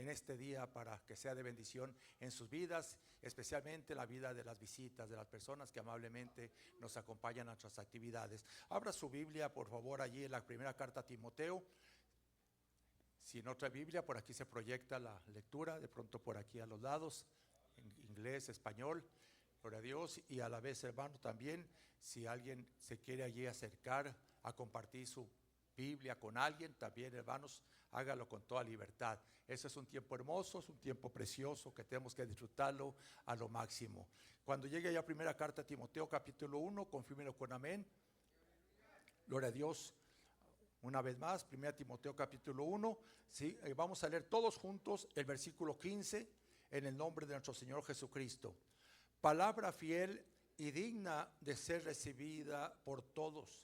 en este día para que sea de bendición en sus vidas, especialmente la vida de las visitas, de las personas que amablemente nos acompañan a nuestras actividades. Abra su Biblia, por favor, allí en la primera carta a Timoteo. Si en otra Biblia, por aquí se proyecta la lectura, de pronto por aquí a los lados, en inglés, español. Gloria a Dios. Y a la vez, hermano, también si alguien se quiere allí acercar a compartir su Biblia con alguien, también, hermanos, hágalo con toda libertad. Ese es un tiempo hermoso, es un tiempo precioso que tenemos que disfrutarlo a lo máximo. Cuando llegue ya primera carta a Timoteo capítulo 1, confírmelo con amén. Gloria a Dios. Una vez más, 1 Timoteo capítulo 1, ¿sí? Vamos a leer todos juntos el versículo 15 en el nombre de nuestro Señor Jesucristo. Palabra fiel y digna de ser recibida por todos,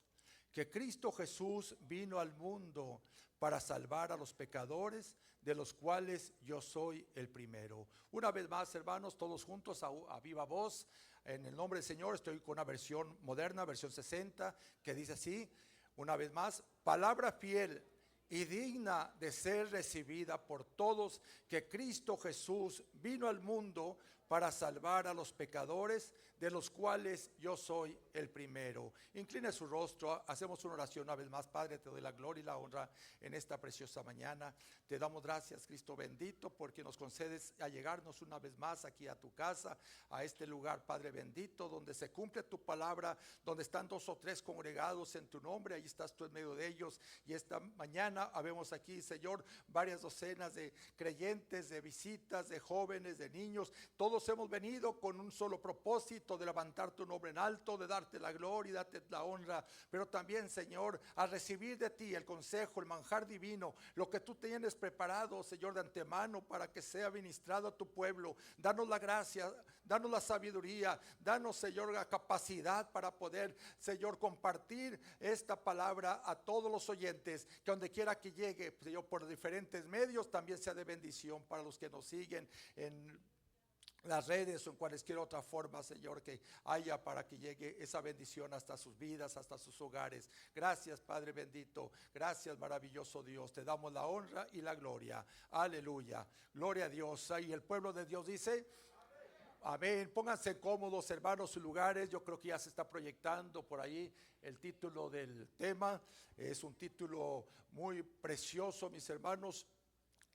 que Cristo Jesús vino al mundo para salvar a los pecadores, de los cuales yo soy el primero. Una vez más, hermanos, todos juntos a viva voz, en el nombre del Señor. Estoy con una versión moderna, versión 60, que dice así. Una vez más, palabra fiel y digna de ser recibida por todos, que Cristo Jesús vino al mundo para salvar a los pecadores, de los cuales yo soy el primero. Incline su rostro, hacemos una oración una vez más. Padre, te doy la gloria y la honra en esta preciosa mañana. Te damos gracias, Cristo bendito, porque nos concedes a llegarnos una vez más aquí a tu casa, a este lugar, Padre bendito, donde se cumple tu palabra, donde están 2 o 3 congregados en tu nombre. Ahí estás tú en medio de ellos. Y esta mañana habemos aquí, Señor, varias docenas de creyentes, de visitas, de jóvenes, de niños. Todos hemos venido con un solo propósito: de levantar tu nombre en alto, de darte la gloria y darte la honra, pero también, Señor, a recibir de ti el consejo, el manjar divino, lo que tú tienes preparado, Señor, de antemano para que sea ministrado a tu pueblo. Danos la gracia, danos la sabiduría, danos, Señor, la capacidad para poder, Señor, compartir esta palabra a todos los oyentes, que donde quiera que llegue, Señor, por diferentes medios, también sea de bendición para los que nos siguen en las redes o en cualquier otra forma, Señor, que haya, para que llegue esa bendición hasta sus vidas, hasta sus hogares. Gracias, Padre bendito. Gracias, maravilloso Dios. Te damos la honra y la gloria. Aleluya. Gloria a Dios. Y el pueblo de Dios dice: amén. Pónganse cómodos, hermanos, sus lugares. Yo creo que ya se está proyectando por ahí el título del tema. Es un título muy precioso, mis hermanos.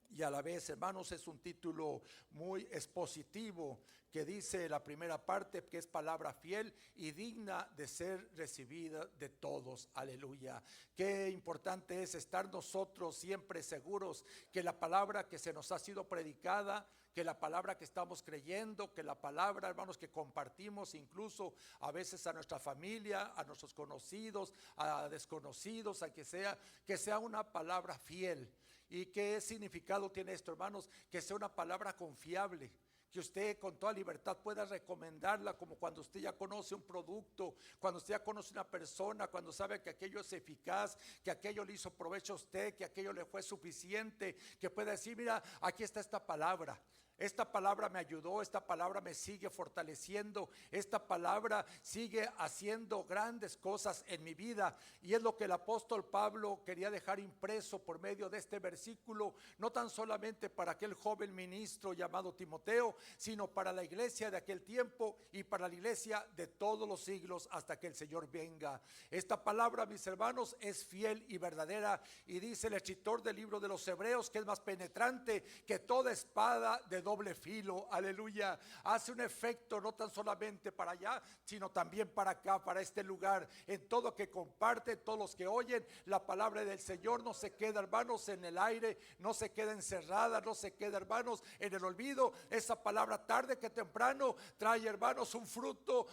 Y a la vez, hermanos, es un título muy expositivo, que dice la primera parte, que es palabra fiel y digna de ser recibida de todos. Aleluya. Qué importante es estar nosotros siempre seguros que la palabra que se nos ha sido predicada, que la palabra que estamos creyendo, que la palabra, hermanos, que compartimos incluso a veces a nuestra familia, a nuestros conocidos, a desconocidos, a que sea una palabra fiel. ¿Y qué significado tiene esto, hermanos? Que sea una palabra confiable, que usted con toda libertad pueda recomendarla, como cuando usted ya conoce un producto, cuando usted ya conoce una persona, cuando sabe que aquello es eficaz, que aquello le hizo provecho a usted, que aquello le fue suficiente, que pueda decir: mira, aquí está esta palabra. Esta palabra me ayudó, esta palabra me sigue fortaleciendo, esta palabra sigue haciendo grandes cosas en mi vida. Y es lo que el apóstol Pablo quería dejar impreso por medio de este versículo, no tan solamente para aquel joven ministro llamado Timoteo, sino para la iglesia de aquel tiempo y para la iglesia de todos los siglos hasta que el Señor venga. Esta palabra, mis hermanos, es fiel y verdadera, y dice el escritor del libro de los Hebreos que es más penetrante que toda espada de doble filo. Aleluya. Hace un efecto no tan solamente para allá, sino también para acá, para este lugar. En todo que comparte, todos los que oyen la palabra del Señor, no se queda, hermanos, en el aire, no se queda encerrada, no se queda, hermanos, en el olvido. Esa palabra, tarde que temprano, trae, hermanos, un fruto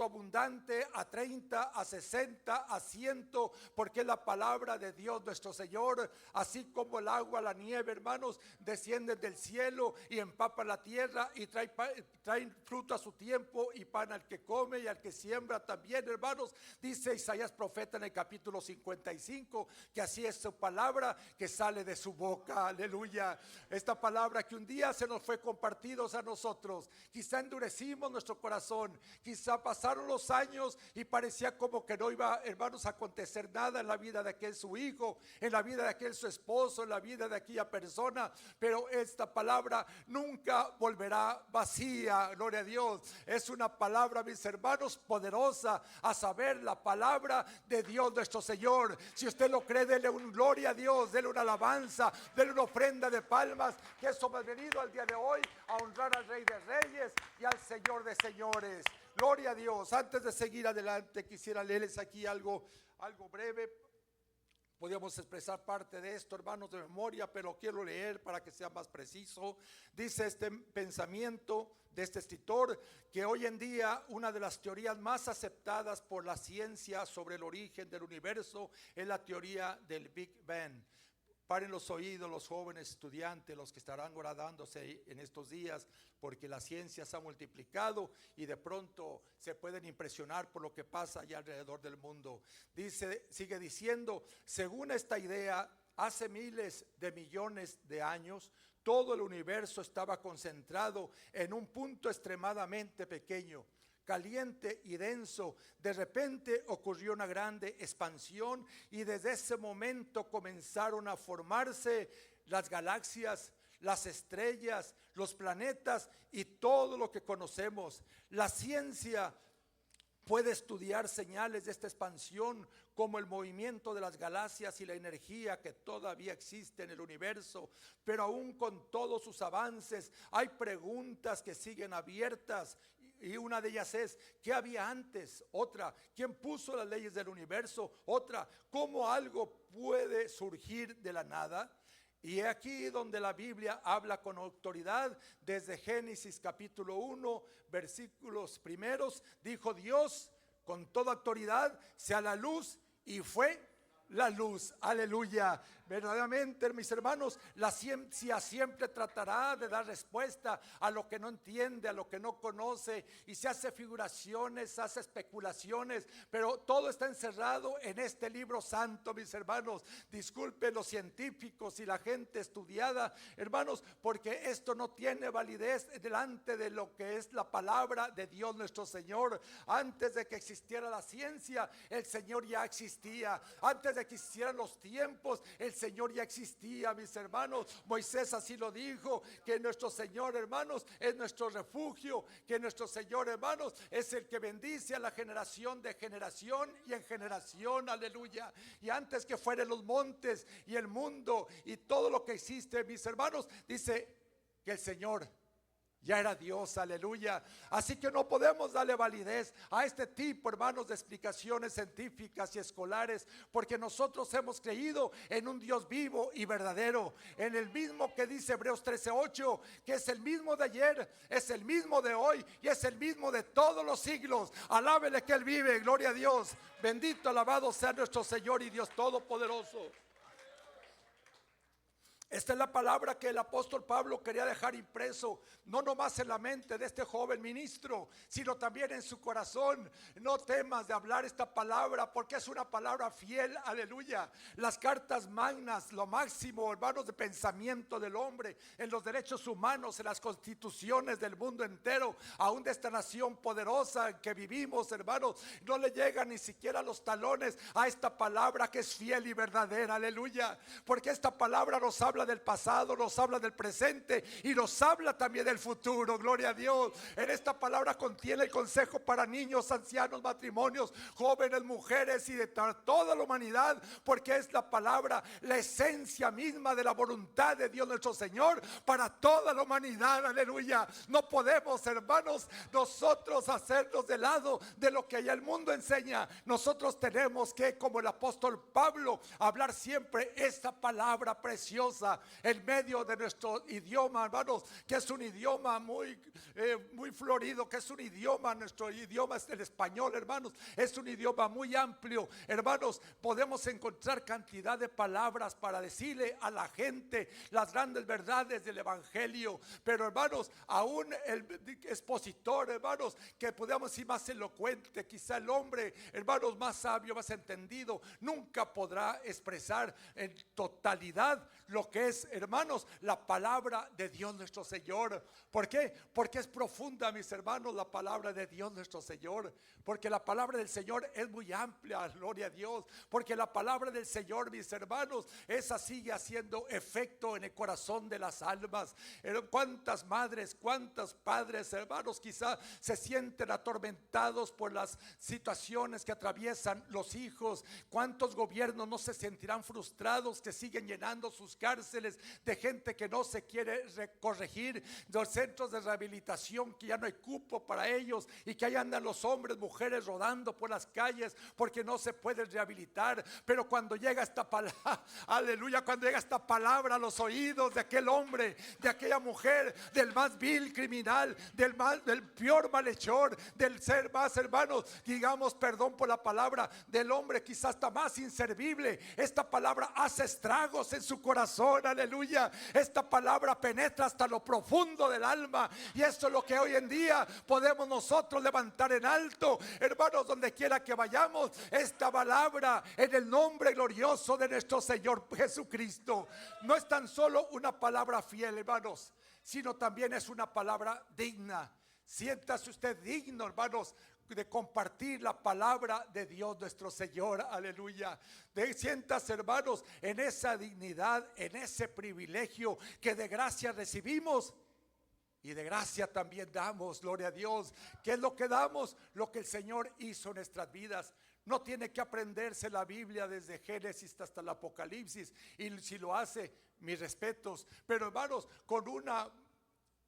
abundante, a 30, a 60, a 100, porque la palabra de Dios nuestro Señor, así como el agua, la nieve, hermanos, desciende del cielo y empapa la tierra y traen fruto a su tiempo y pan al que come y al que siembra también, hermanos. Dice Isaías profeta en el capítulo 55 que así es su palabra que sale de su boca, aleluya. Esta palabra que un día se nos fue compartidos a nosotros, quizá endurecimos nuestro corazón, quizá pasaron los años y parecía como que no iba, hermanos, a acontecer nada en la vida de aquel su hijo, en la vida de aquel su esposo, en la vida de aquella persona, pero esta palabra nunca volverá vacía, gloria a Dios. Es una palabra, mis hermanos, poderosa, a saber, la palabra de Dios nuestro Señor. Si usted lo cree, dele un gloria a Dios, dele una alabanza, dele una ofrenda de palmas, que eso hemos venido al día de hoy a honrar al Rey de Reyes y al Señor de Señores. Gloria a Dios. Antes de seguir adelante, quisiera leerles aquí algo breve. Podríamos expresar parte de esto, hermanos, de memoria, pero quiero leer para que sea más preciso. Dice este pensamiento de este escritor que hoy en día una de las teorías más aceptadas por la ciencia sobre el origen del universo es la teoría del Big Bang. Paren los oídos los jóvenes estudiantes, los que estarán graduándose en estos días, porque la ciencia se ha multiplicado y de pronto se pueden impresionar por lo que pasa allá alrededor del mundo. Sigue diciendo, según esta idea, hace miles de millones de años, todo el universo estaba concentrado en un punto extremadamente pequeño, caliente y denso. De repente ocurrió una grande expansión y desde ese momento comenzaron a formarse las galaxias, las estrellas, los planetas y todo lo que conocemos. La ciencia puede estudiar señales de esta expansión como el movimiento de las galaxias y la energía que todavía existe en el universo, pero aún con todos sus avances hay preguntas que siguen abiertas. Y una de ellas es, ¿qué había antes? Otra, ¿quién puso las leyes del universo? Otra, ¿cómo algo puede surgir de la nada? Y aquí donde la Biblia habla con autoridad, desde Génesis capítulo 1, versículos primeros, dijo Dios con toda autoridad, sea la luz, y fue la luz, aleluya. Verdaderamente, mis hermanos, la ciencia siempre tratará de dar respuesta a lo que no entiende, a lo que no conoce, y se hace figuraciones, se hace especulaciones, pero todo está encerrado en este libro santo, mis hermanos. Disculpen los científicos y la gente estudiada, hermanos, porque esto no tiene validez delante de lo que es la palabra de Dios nuestro Señor. Antes de que existiera la ciencia, el Señor ya existía. Antes de que existieran los tiempos, el Señor ya existía, mis hermanos. Moisés así lo dijo, que nuestro Señor, hermanos, es nuestro refugio, que nuestro Señor, hermanos, es el que bendice a la generación de generación y en generación, aleluya. Y antes que fueran los montes y el mundo y todo lo que existe, mis hermanos, dice que el Señor ya era Dios, aleluya. Así que no podemos darle validez a este tipo, hermanos, de explicaciones científicas y escolares, porque nosotros hemos creído en un Dios vivo y verdadero, en el mismo que dice Hebreos 13:8, que es el mismo de ayer, es el mismo de hoy y es el mismo de todos los siglos. Alábele que Él vive, gloria a Dios. Bendito, alabado sea nuestro Señor y Dios Todopoderoso. Esta es la palabra que el apóstol Pablo quería dejar impreso, no nomás en la mente de este joven ministro, sino también en su corazón. No temas de hablar esta palabra, porque es una palabra fiel, aleluya. Las cartas magnas, lo máximo, hermanos, de pensamiento del hombre, en los derechos humanos, en las constituciones del mundo entero, aún de esta nación poderosa en que vivimos, hermanos, no le llegan ni siquiera los talones a esta palabra que es fiel y verdadera, aleluya. Porque esta palabra nos habla del pasado, nos habla del presente y nos habla también del futuro, gloria a Dios. En esta palabra contiene el consejo para niños, ancianos, matrimonios, jóvenes, mujeres y de toda la humanidad, porque es la palabra, la esencia misma de la voluntad de Dios nuestro Señor para toda la humanidad, aleluya. No podemos, hermanos, nosotros hacernos de lado de lo que ya el mundo enseña. Nosotros tenemos que, como el apóstol Pablo, hablar siempre esta palabra preciosa, hablada en medio de nuestro idioma, hermanos, que es un idioma muy florido, que es un idioma, nuestro idioma es el español, hermanos, es un idioma muy amplio, hermanos. Podemos encontrar cantidad de palabras para decirle a la gente las grandes verdades del evangelio, pero hermanos, aún el expositor, hermanos, que podemos decir más elocuente, quizá el hombre, hermanos, más sabio, más entendido, nunca podrá expresar en totalidad lo que es, hermanos, la palabra de Dios nuestro Señor. ¿Por qué? Porque es profunda, mis hermanos, la palabra de Dios nuestro Señor, porque la palabra del Señor es muy amplia, gloria a Dios, porque la palabra del Señor, mis hermanos, esa sigue haciendo efecto en el corazón de las almas. Cuántas madres, cuántos padres, hermanos, quizá se sienten atormentados por las situaciones que atraviesan los hijos. Cuántos gobiernos no se sentirán frustrados, que siguen llenando sus cárceles de gente que no se quiere corregir, los centros de rehabilitación que ya no hay cupo para ellos, y que ahí andan los hombres, mujeres rodando por las calles porque no se pueden rehabilitar. Pero cuando llega esta palabra, aleluya, cuando llega esta palabra a los oídos de aquel hombre, de aquella mujer, del más vil criminal, del peor malhechor, del ser más, hermanos, digamos, perdón por la palabra, del hombre quizás hasta más inservible, esta palabra hace estragos en su corazón, aleluya. Esta palabra penetra hasta lo profundo del alma, y esto es lo que hoy en día podemos nosotros levantar en alto, hermanos, donde quiera que vayamos, esta palabra en el nombre glorioso de nuestro Señor Jesucristo. No es tan solo una palabra fiel, hermanos, sino también es una palabra digna. Siéntase usted digno, hermanos, de compartir la palabra de Dios nuestro Señor, aleluya. Siéntase, hermanos, en esa dignidad, en ese privilegio que de gracia recibimos y de gracia también damos, gloria a Dios. ¿Qué es lo que damos? Lo que el Señor hizo en nuestras vidas. No tiene que aprenderse la Biblia desde Génesis hasta el Apocalipsis, y si lo hace, mis respetos, pero hermanos, con una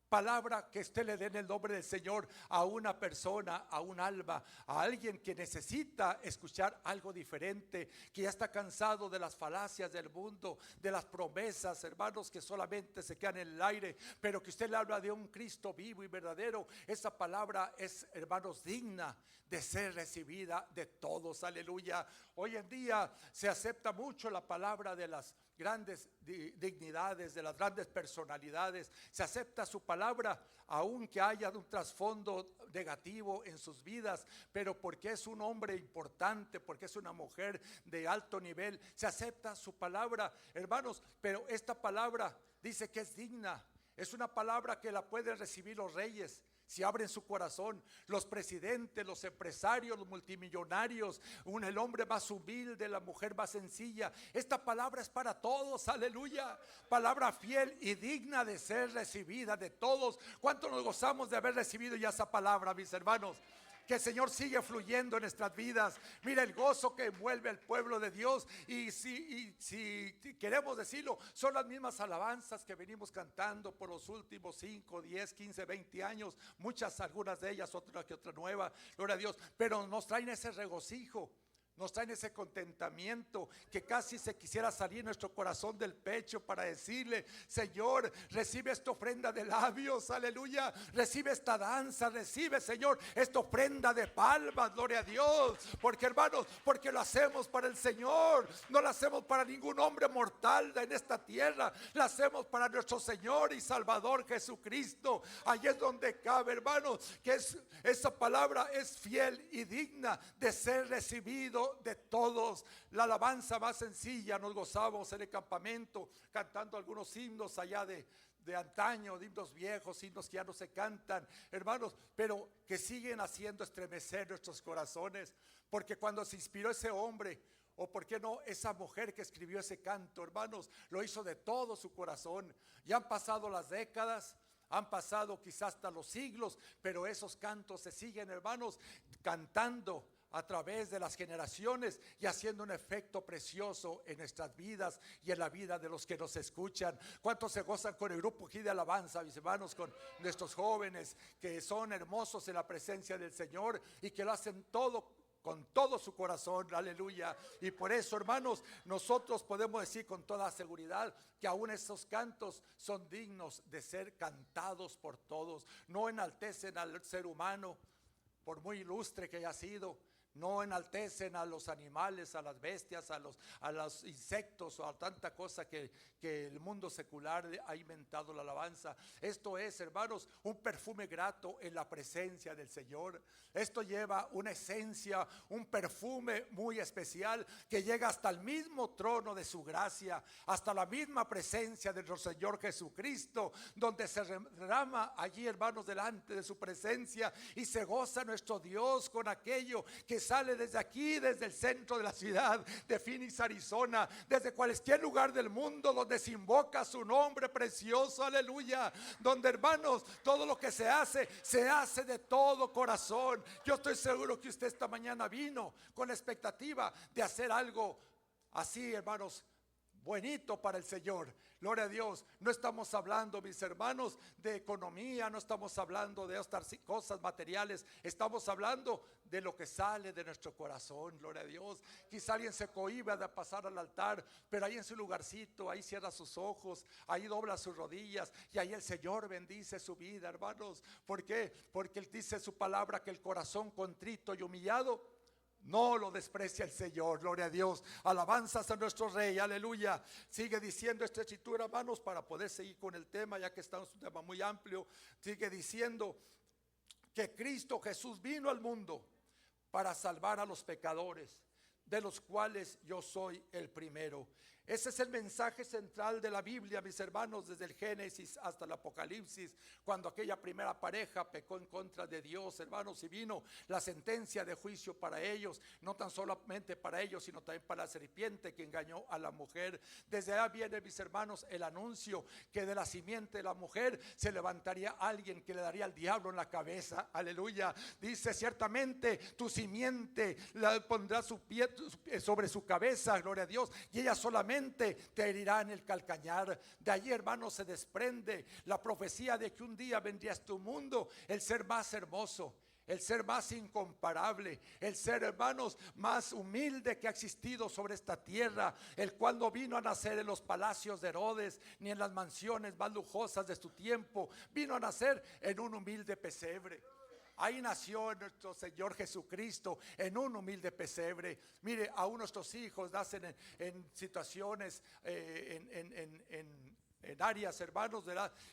palabra que usted le dé en el nombre del Señor a una persona, a un alma, a alguien que necesita escuchar algo diferente, que ya está cansado de las falacias del mundo, de las promesas, hermanos, que solamente se quedan en el aire, pero que usted le habla de un Cristo vivo y verdadero. Esa palabra es, hermanos, digna de ser recibida de todos, aleluya. Hoy en día se acepta mucho la palabra de las grandes dignidades, de las grandes personalidades. Se acepta su palabra aunque haya un trasfondo negativo en sus vidas, pero porque es un hombre importante, porque es una mujer de alto nivel, se acepta su palabra, hermanos. Pero esta palabra dice que es digna. Es una palabra que la pueden recibir los reyes si abren su corazón, los presidentes, los empresarios, los multimillonarios, el hombre más humilde, la mujer más sencilla. Esta palabra es para todos, aleluya. Palabra fiel y digna de ser recibida de todos. ¿Cuánto nos gozamos de haber recibido ya esa palabra, mis hermanos? Que el Señor sigue fluyendo en nuestras vidas. Mira el gozo que envuelve al pueblo de Dios. Y si queremos decirlo, son las mismas alabanzas que venimos cantando por los últimos 5, 10, 15, 20 años. Muchas, algunas de ellas, otra que otra nueva, gloria a Dios. Pero nos traen ese regocijo, nos traen ese contentamiento que casi se quisiera salir nuestro corazón del pecho para decirle: Señor, recibe esta ofrenda de labios, aleluya. Recibe esta danza, recibe, Señor, esta ofrenda de palmas, gloria a Dios. Porque, hermanos, porque lo hacemos para el Señor, no lo hacemos para ningún hombre mortal en esta tierra, lo hacemos para nuestro Señor y Salvador Jesucristo. Allí es donde cabe, hermanos, que esa palabra es fiel y digna de ser recibido de todos. La alabanza más sencilla, nos gozamos en el campamento cantando algunos himnos allá de antaño, himnos viejos, himnos que ya no se cantan, hermanos, pero que siguen haciendo estremecer nuestros corazones. Porque cuando se inspiró ese hombre, o por qué no esa mujer que escribió ese canto, hermanos, lo hizo de todo su corazón. Ya han pasado las décadas, han pasado quizás hasta los siglos, pero esos cantos se siguen, hermanos, cantando a través de las generaciones y haciendo un efecto precioso en nuestras vidas y en la vida de los que nos escuchan. ¿Cuántos se gozan con el grupo aquí de alabanza, mis hermanos, con nuestros jóvenes que son hermosos en la presencia del Señor y que lo hacen todo con todo su corazón, aleluya. Y por eso, hermanos, nosotros podemos decir con toda seguridad que aún esos cantos son dignos de ser cantados por todos. No enaltecen al ser humano, por muy ilustre que haya sido. No enaltecen a los animales, a las bestias, a los insectos o a tanta cosa que el mundo secular ha inventado la alabanza. Esto es, hermanos, un perfume grato en la presencia del Señor. Esto lleva una esencia, un perfume muy especial que llega hasta el mismo trono de su gracia, hasta la misma presencia de nuestro Señor Jesucristo, donde se derrama allí, hermanos, delante de su presencia y se goza nuestro Dios con aquello que sale desde aquí, desde el centro de la ciudad de Phoenix, Arizona, desde cualquier lugar del mundo donde se invoca su nombre precioso, aleluya, donde, hermanos, todo lo que se hace de todo corazón. Yo estoy seguro que usted esta mañana vino con la expectativa de hacer algo así, hermanos, bonito para el Señor. Gloria a Dios. No estamos hablando, mis hermanos, de economía, no estamos hablando de estas cosas materiales, estamos hablando de lo que sale de nuestro corazón. Gloria a Dios. Quizá alguien se cohíba de pasar al altar, pero ahí en su lugarcito, ahí cierra sus ojos, ahí dobla sus rodillas y ahí el Señor bendice su vida, hermanos. ¿Por qué? Porque Él dice en su palabra que el corazón contrito y humillado no lo desprecia el Señor. Gloria a Dios. Alabanzas a nuestro Rey, aleluya. Sigue diciendo esta escritura, hermanos, para poder seguir con el tema, ya que estamos en un tema muy amplio. Sigue diciendo que Cristo Jesús vino al mundo para salvar a los pecadores, de los cuales yo soy el primero. Ese es el mensaje central de la Biblia, mis hermanos, desde el Génesis hasta el Apocalipsis, cuando aquella primera pareja pecó en contra de Dios, hermanos, y vino la sentencia de juicio para ellos, no tan solamente para ellos, sino también para la serpiente que engañó a la mujer. Desde allá viene, mis hermanos, el anuncio que de la simiente de la mujer se levantaría alguien que le daría al diablo en la cabeza, aleluya. Dice, ciertamente tu simiente pondrá su pie sobre su cabeza, gloria a Dios, y ella solamente te herirá en el calcañar. De allí, hermanos, se desprende la profecía de que un día vendría a tu mundo el ser más hermoso, el ser más incomparable, el ser, hermanos, más humilde que ha existido sobre esta tierra, el cual no vino a nacer en los palacios de Herodes ni en las mansiones más lujosas de su tiempo, vino a nacer en un humilde pesebre. Ahí nació nuestro Señor Jesucristo en un humilde pesebre. Mire, aún nuestros hijos nacen en situaciones, en áreas, hermanos,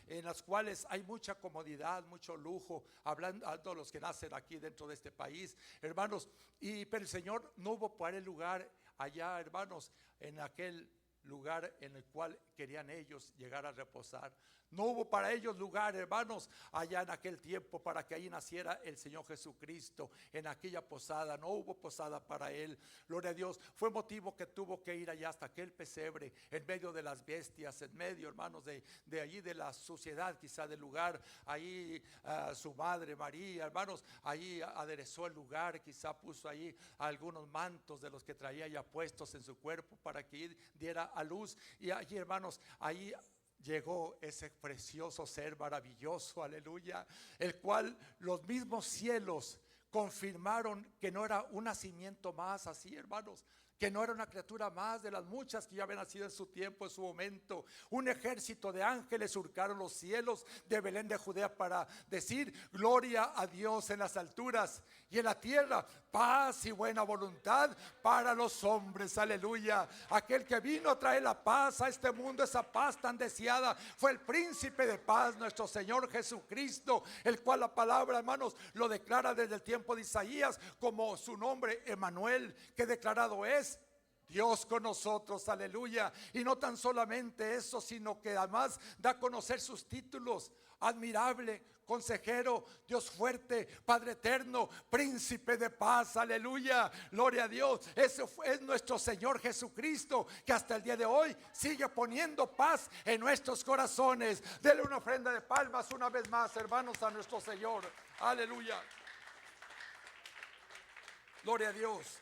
en las cuales hay mucha comodidad, mucho lujo, hablando a los que nacen aquí dentro de este país, hermanos. Pero el Señor no hubo para el lugar allá, hermanos, en aquel lugar en el cual querían ellos llegar a reposar. No hubo para ellos lugar, hermanos, allá en aquel tiempo para que ahí naciera el Señor Jesucristo, en aquella posada. No hubo posada para Él, gloria a Dios. Fue motivo que tuvo que ir allá hasta aquel pesebre, en medio de las bestias, en medio, hermanos, de allí de la suciedad quizá del lugar. Ahí su madre María, hermanos, ahí aderezó el lugar, quizá puso ahí algunos mantos de los que traía ya puestos en su cuerpo para que diera a luz. Y allí, hermanos, ahí llegó ese precioso ser maravilloso, aleluya, el cual los mismos cielos confirmaron que no era un nacimiento más así, hermanos, que no era una criatura más de las muchas que ya habían nacido en su tiempo, en su momento. Un ejército de ángeles surcaron los cielos de Belén de Judea para decir gloria a Dios en las alturas, y en la tierra paz y buena voluntad para los hombres, aleluya. Aquel que vino a traer la paz a este mundo, esa paz tan deseada, fue el príncipe de paz, nuestro Señor Jesucristo, el cual la palabra, hermanos, lo declara desde el tiempo de Isaías como su nombre, Emmanuel, que declarado es Dios con nosotros, aleluya. Y no tan solamente eso, sino que además da a conocer sus títulos: admirable, consejero, Dios fuerte, Padre eterno, príncipe de paz, aleluya, gloria a Dios. Ese es nuestro Señor Jesucristo, que hasta el día de hoy sigue poniendo paz en nuestros corazones. Dele una ofrenda de palmas una vez más, hermanos, a nuestro Señor, aleluya, gloria a Dios.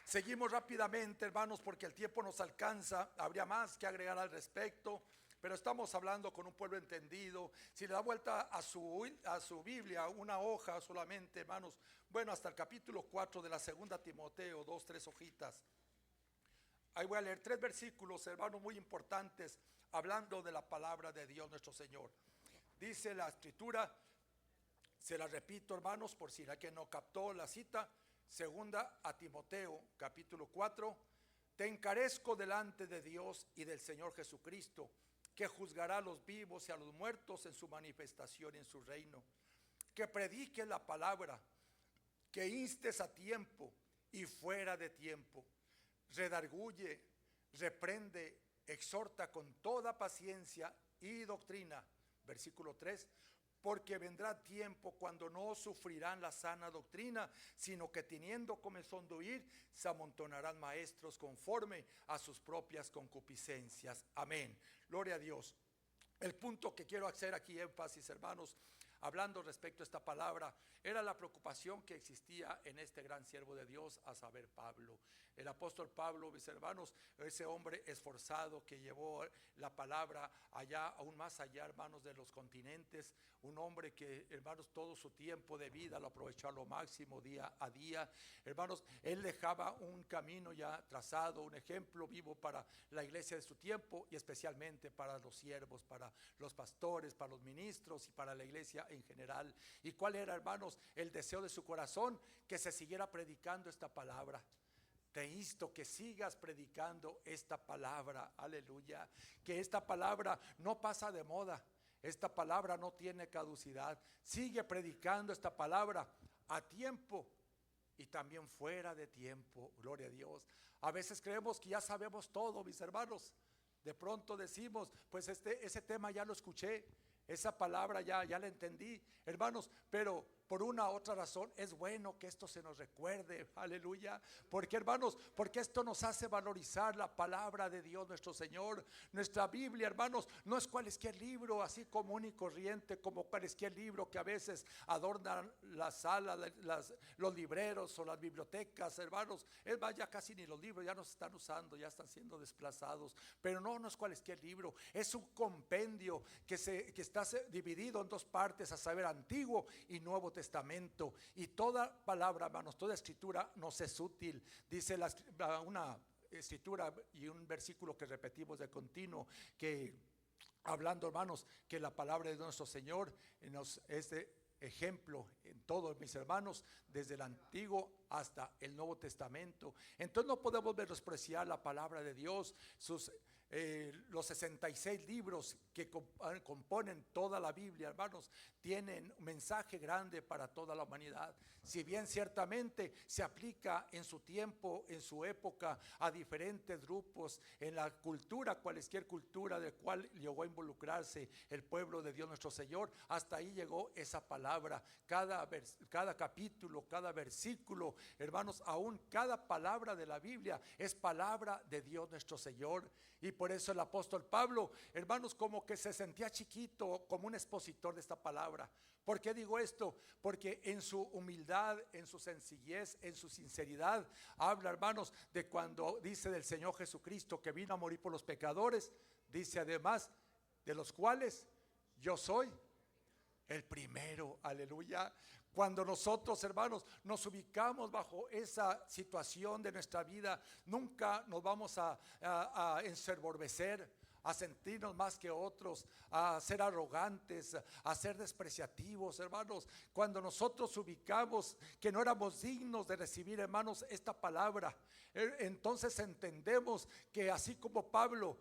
Seguimos rápidamente, hermanos, porque el tiempo nos alcanza. Habría más que agregar al respecto, pero estamos hablando con un pueblo entendido. Si le da vuelta a su Biblia, una hoja solamente, hermanos, bueno, hasta el capítulo 4 de la segunda Timoteo, 2, 3 hojitas. Ahí voy a leer 3 versículos, hermanos, muy importantes, hablando de la palabra de Dios nuestro Señor. Dice la escritura, se la repito, hermanos, por si la que no captó la cita, segunda a Timoteo, capítulo 4. Te encarezco delante de Dios y del Señor Jesucristo, que juzgará a los vivos y a los muertos en su manifestación y en su reino. Que prediques la palabra, que instes a tiempo y fuera de tiempo. Redarguye, reprende, exhorta con toda paciencia y doctrina. Versículo 3. Porque vendrá tiempo cuando no sufrirán la sana doctrina, sino que teniendo comezón de oír, se amontonarán maestros conforme a sus propias concupiscencias. Amén. Gloria a Dios. El punto que quiero hacer aquí énfasis, hermanos, hablando respecto a esta palabra, era la preocupación que existía en este gran siervo de Dios, a saber, Pablo. El apóstol Pablo, mis hermanos, ese hombre esforzado que llevó la palabra allá, aún más allá, hermanos, de los continentes. Un hombre que, hermanos, todo su tiempo de vida lo aprovechó a lo máximo, día a día. Hermanos, él dejaba un camino ya trazado, un ejemplo vivo para la iglesia de su tiempo y especialmente para los siervos, para los pastores, para los ministros y para la iglesia en general. ¿Y cuál era, hermanos, el deseo de su corazón? Que se siguiera predicando esta palabra. Te insto que sigas predicando esta palabra, aleluya, que esta palabra no pasa de moda, esta palabra no tiene caducidad. Sigue predicando esta palabra a tiempo y también fuera de tiempo, gloria a Dios. A veces creemos que ya sabemos todo, mis hermanos. De pronto decimos, pues ese tema ya lo escuché, esa palabra ya la entendí, hermanos, pero por una u otra razón es bueno que esto se nos recuerde, aleluya, porque, hermanos, porque esto nos hace valorizar la palabra de Dios nuestro Señor. Nuestra Biblia, hermanos, no es cualquier libro así común y corriente, como cualquier libro que a veces adornan la sala, los libreros o las bibliotecas, hermanos. Es más, ya casi ni los libros ya no se están usando, ya están siendo desplazados, pero no es cualquier libro, es un compendio que está dividido en 2 partes, a saber, Antiguo y Nuevo Testamento. Y toda palabra, hermanos, toda escritura nos es útil. Dice una escritura y un versículo que repetimos de continuo, que hablando, hermanos, que la palabra de nuestro Señor nos es de ejemplo en todos, mis hermanos, desde el Antiguo hasta el Nuevo Testamento. Entonces no podemos menospreciar la palabra de Dios, los 66 libros que componen toda la Biblia, hermanos, tienen un mensaje grande para toda la humanidad. Si bien ciertamente se aplica en su tiempo, en su época, a diferentes grupos, en la cultura, cualquier cultura del cual llegó a involucrarse el pueblo de Dios nuestro Señor, hasta ahí llegó esa palabra. Cada capítulo, cada versículo, hermanos, aún cada palabra de la Biblia es palabra de Dios nuestro Señor. Y por eso el apóstol Pablo, hermanos, como que se sentía chiquito como un expositor de esta palabra. ¿Por qué digo esto? Porque en su humildad, en su sencillez, en su sinceridad, habla, hermanos, de cuando dice del Señor Jesucristo que vino a morir por los pecadores. Dice además, de los cuales yo soy el primero, aleluya. Cuando nosotros, hermanos, nos ubicamos bajo esa situación de nuestra vida, nunca nos vamos a enservorbecer, a sentirnos más que otros, a ser arrogantes, a ser despreciativos, hermanos. Cuando nosotros ubicamos que no éramos dignos de recibir, hermanos, esta palabra, entonces entendemos que así como Pablo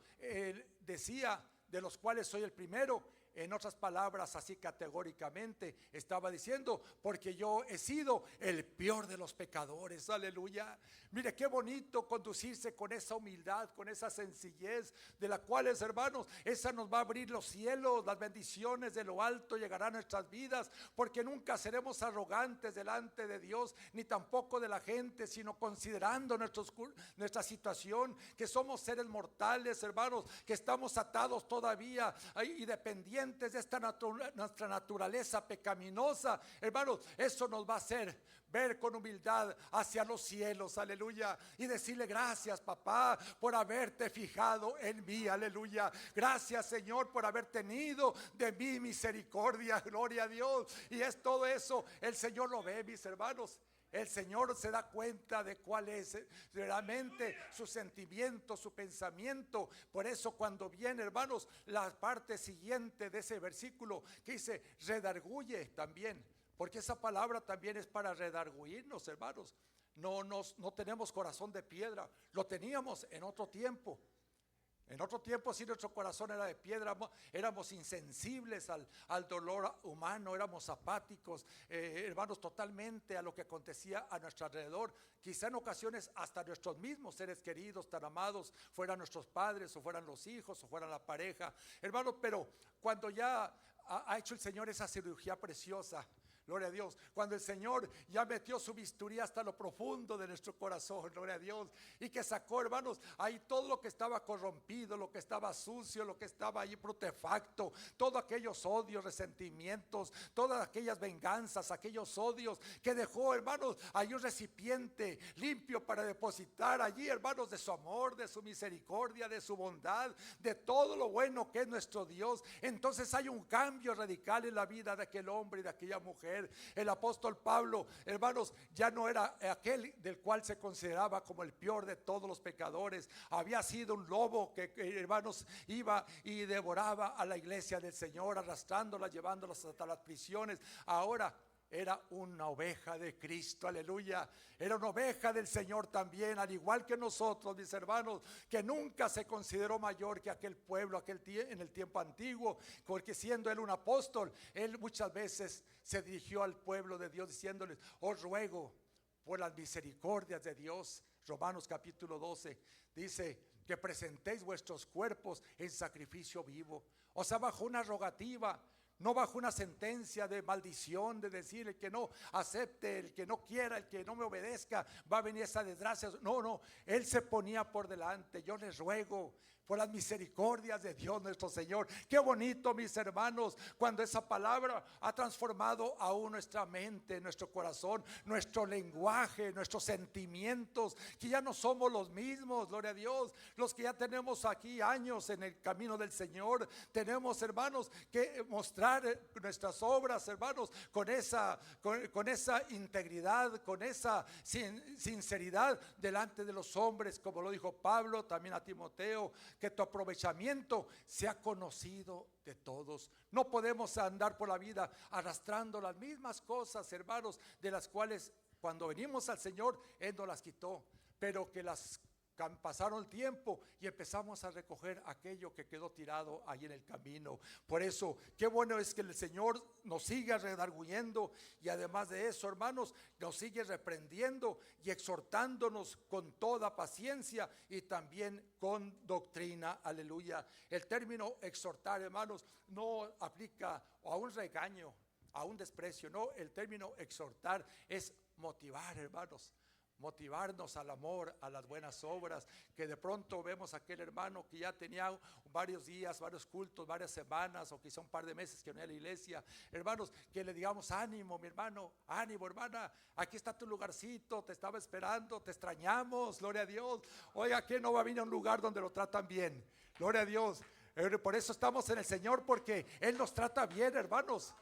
decía, de los cuales soy el primero, en otras palabras, así categóricamente estaba diciendo, porque yo he sido el peor de los pecadores, aleluya. Mire qué bonito conducirse con esa humildad, con esa sencillez, de la cual, hermanos, esa nos va a abrir los cielos, las bendiciones de lo alto llegarán a nuestras vidas, porque nunca seremos arrogantes delante de Dios, ni tampoco de la gente, sino considerando nuestra situación, que somos seres mortales, hermanos, que estamos atados todavía y dependientes conscientes de esta nuestra naturaleza pecaminosa, hermanos, eso nos va a hacer ver con humildad hacia los cielos, aleluya, y decirle gracias, papá, por haberte fijado en mí, aleluya. Gracias, Señor, por haber tenido de mí misericordia, gloria a Dios. Y es todo eso, el Señor lo ve, mis hermanos. El Señor se da cuenta de cuál es realmente su sentimiento, su pensamiento. Por eso cuando viene, hermanos, la parte siguiente de ese versículo que dice redarguye también, porque esa palabra también es para redarguirnos, hermanos. No tenemos corazón de piedra, lo teníamos en otro tiempo. En otro tiempo, si nuestro corazón era de piedra, éramos insensibles al dolor humano, éramos apáticos, hermanos, totalmente a lo que acontecía a nuestro alrededor. Quizá en ocasiones hasta nuestros mismos seres queridos, tan amados, fueran nuestros padres o fueran los hijos o fueran la pareja, hermanos. Pero cuando ya ha hecho el Señor esa cirugía preciosa, gloria a Dios, cuando el Señor ya metió su bisturí hasta lo profundo de nuestro corazón, gloria a Dios, y que sacó, hermanos, ahí todo lo que estaba corrompido, lo que estaba sucio, lo que estaba ahí prutefacto, todos aquellos odios, resentimientos, todas aquellas venganzas, aquellos odios que dejó, hermanos, ahí un recipiente limpio para depositar allí, hermanos, de su amor, de su misericordia, de su bondad, de todo lo bueno que es nuestro Dios. Entonces hay un cambio radical en la vida de aquel hombre y de aquella mujer. El apóstol Pablo, hermanos, ya no era aquel del cual se consideraba como el peor de todos los pecadores. Había sido un lobo que, hermanos, iba y devoraba a la iglesia del Señor, arrastrándola, llevándolas hasta las prisiones. Ahora era una oveja de Cristo, aleluya. Era una oveja del Señor también, al igual que nosotros, mis hermanos, que nunca se consideró mayor que aquel pueblo, en el tiempo antiguo, porque siendo él un apóstol, él muchas veces se dirigió al pueblo de Dios diciéndoles: os ruego por las misericordias de Dios. Romanos capítulo 12 dice que presentéis vuestros cuerpos en sacrificio vivo. O sea, bajo una rogativa, no bajo una sentencia de maldición, de decir el que no acepte, el que no quiera, el que no me obedezca, va a venir esa desgracia. No, él se ponía por delante: yo les ruego por las misericordias de Dios nuestro Señor. Qué bonito, mis hermanos, cuando esa palabra ha transformado aún nuestra mente, nuestro corazón, nuestro lenguaje, nuestros sentimientos, que ya no somos los mismos, gloria a Dios. Los que ya tenemos aquí años en el camino del Señor, tenemos, hermanos, que mostrar nuestras obras, hermanos, con esa integridad, con esa sinceridad delante de los hombres, como lo dijo Pablo también a Timoteo, que tu aprovechamiento sea conocido de todos. No podemos andar por la vida arrastrando las mismas cosas, hermanos, de las cuales cuando venimos al Señor Él nos las quitó, pero que las pasaron el tiempo y empezamos a recoger aquello que quedó tirado ahí en el camino. Por eso, qué bueno es que el Señor nos siga redarguyendo, y además de eso, hermanos, nos sigue reprendiendo y exhortándonos con toda paciencia y también con doctrina, aleluya. El término exhortar, hermanos, no aplica a un regaño, a un desprecio, no. El término exhortar es motivar, hermanos, motivarnos al amor, a las buenas obras. Que de pronto vemos a aquel hermano que ya tenía varios días, varios cultos, varias semanas o quizá un par de meses que no iba a la iglesia, hermanos, que le digamos: ánimo, mi hermano, ánimo, hermana, aquí está tu lugarcito, te estaba esperando, te extrañamos, gloria a Dios. Oiga, ¿quién no va a venir a un lugar donde lo tratan bien? Gloria a Dios. Por eso estamos en el Señor, porque Él nos trata bien, hermanos.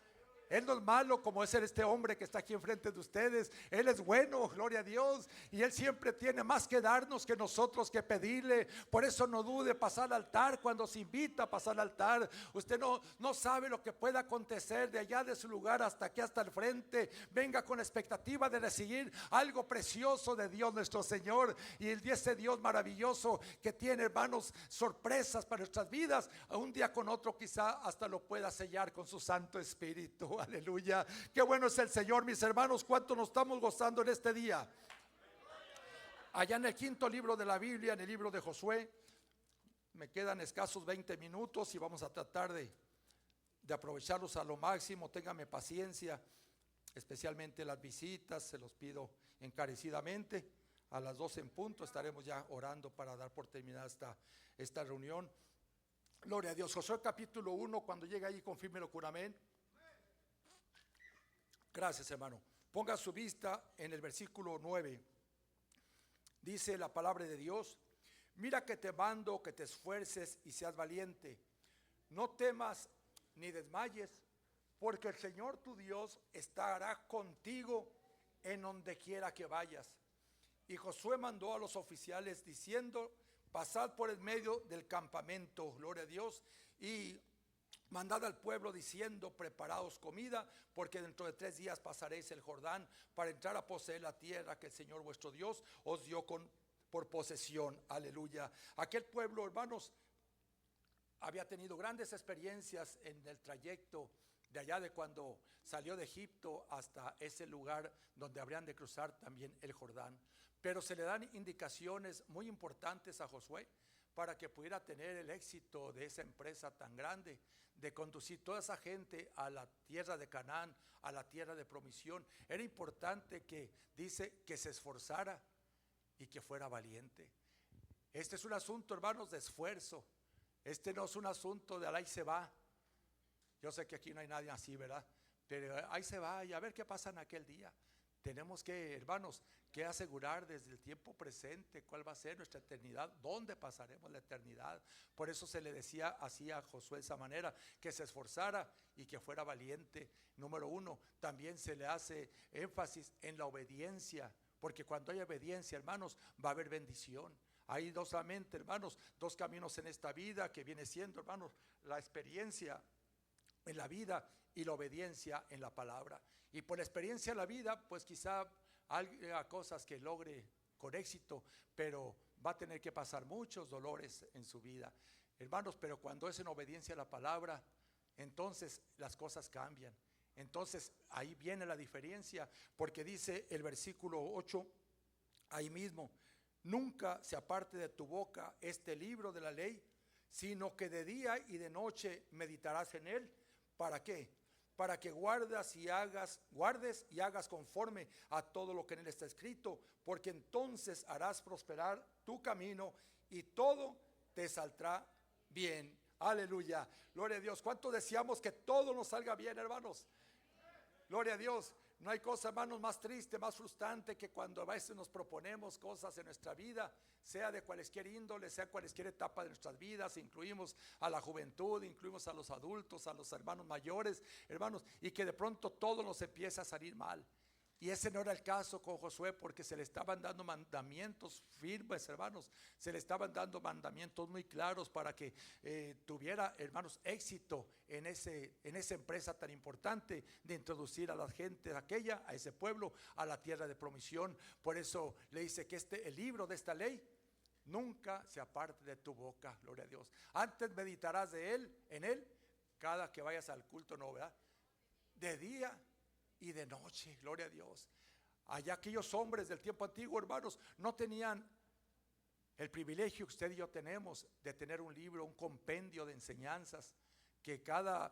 Él no es malo como es este hombre que está aquí enfrente de ustedes. Él es bueno, gloria a Dios. Y Él siempre tiene más que darnos que nosotros que pedirle. Por eso no dude pasar al altar cuando se invita a pasar al altar. Usted no sabe lo que pueda acontecer de allá de su lugar hasta aquí, hasta el frente. Venga con expectativa de recibir algo precioso de Dios nuestro Señor. Y ese Dios maravilloso que tiene, hermanos, sorpresas para nuestras vidas. Un día con otro quizá hasta lo pueda sellar con su Santo Espíritu. Aleluya, qué bueno es el Señor, mis hermanos. Cuánto nos estamos gozando en este día. Allá en el quinto libro de la Biblia, en el libro de Josué, me quedan escasos 20 minutos y vamos a tratar de aprovecharlos a lo máximo. Téngame paciencia, especialmente las visitas, se los pido encarecidamente. A las 12 en punto estaremos ya orando para dar por terminada esta reunión. Gloria a Dios. Josué capítulo 1, cuando llega ahí, confírmelo con amén. Gracias, hermano. Ponga su vista en el versículo 9. Dice la palabra de Dios: mira que te mando que te esfuerces y seas valiente. No temas ni desmayes, porque el Señor tu Dios estará contigo en donde quiera que vayas. Y Josué mandó a los oficiales diciendo: pasad por el medio del campamento, gloria a Dios, y mandad al pueblo diciendo: preparaos comida, porque dentro de 3 días pasaréis el Jordán para entrar a poseer la tierra que el Señor vuestro Dios os dio por posesión. Aleluya. Aquel pueblo, hermanos, había tenido grandes experiencias en el trayecto de allá, de cuando salió de Egipto hasta ese lugar donde habrían de cruzar también el Jordán. Pero se le dan indicaciones muy importantes a Josué para que pudiera tener el éxito de esa empresa tan grande, de conducir toda esa gente a la tierra de Canaán, a la tierra de promisión. Era importante que, dice, que se esforzara y que fuera valiente. Este es un asunto, hermanos, de esfuerzo. Este no es un asunto de ahí se va. Yo sé que aquí no hay nadie así, ¿verdad? Pero ahí se va y a ver qué pasa en aquel día. Tenemos que, hermanos, que asegurar desde el tiempo presente cuál va a ser nuestra eternidad, dónde pasaremos la eternidad. Por eso se le decía así a Josué de esa manera, que se esforzara y que fuera valiente. Número 1, también se le hace énfasis en la obediencia, porque cuando hay obediencia, hermanos, va a haber bendición. Hay solamente, hermanos, 2 caminos en esta vida, que viene siendo, hermanos, la experiencia en la vida y la obediencia en la palabra. Y por la experiencia en la vida, pues quizá haya cosas que logre con éxito, pero va a tener que pasar muchos dolores en su vida, hermanos. Pero cuando es en obediencia a la palabra, entonces las cosas cambian. Entonces ahí viene la diferencia, porque dice el versículo 8 ahí mismo: nunca se aparte de tu boca este libro de la ley, sino que de día y de noche meditarás en él. ¿Para qué? Para que guardes y hagas conforme a todo lo que en él está escrito, porque entonces harás prosperar tu camino y todo te saldrá bien. Aleluya, gloria a Dios. ¿Cuánto deseamos que todo nos salga bien, hermanos? Gloria a Dios. No hay cosa, hermanos, más triste, más frustrante que cuando a veces nos proponemos cosas en nuestra vida, sea de cualquier índole, sea cualquier etapa de nuestras vidas. Incluimos a la juventud, incluimos a los adultos, a los hermanos mayores, hermanos, y que de pronto todo nos empieza a salir mal. Y ese no era el caso con Josué, porque se le estaban dando mandamientos firmes, hermanos. Se le estaban dando mandamientos muy claros para que tuviera, hermanos, éxito en esa empresa tan importante de introducir a la gente aquella, a ese pueblo, a la tierra de promisión. Por eso le dice que el libro de esta ley nunca se aparte de tu boca, gloria a Dios. Antes meditarás en él, cada que vayas al culto, ¿no, verdad? De día y de noche, gloria a Dios. Allá aquellos hombres del tiempo antiguo, hermanos, no tenían el privilegio que usted y yo tenemos de tener un libro, un compendio de enseñanzas, que cada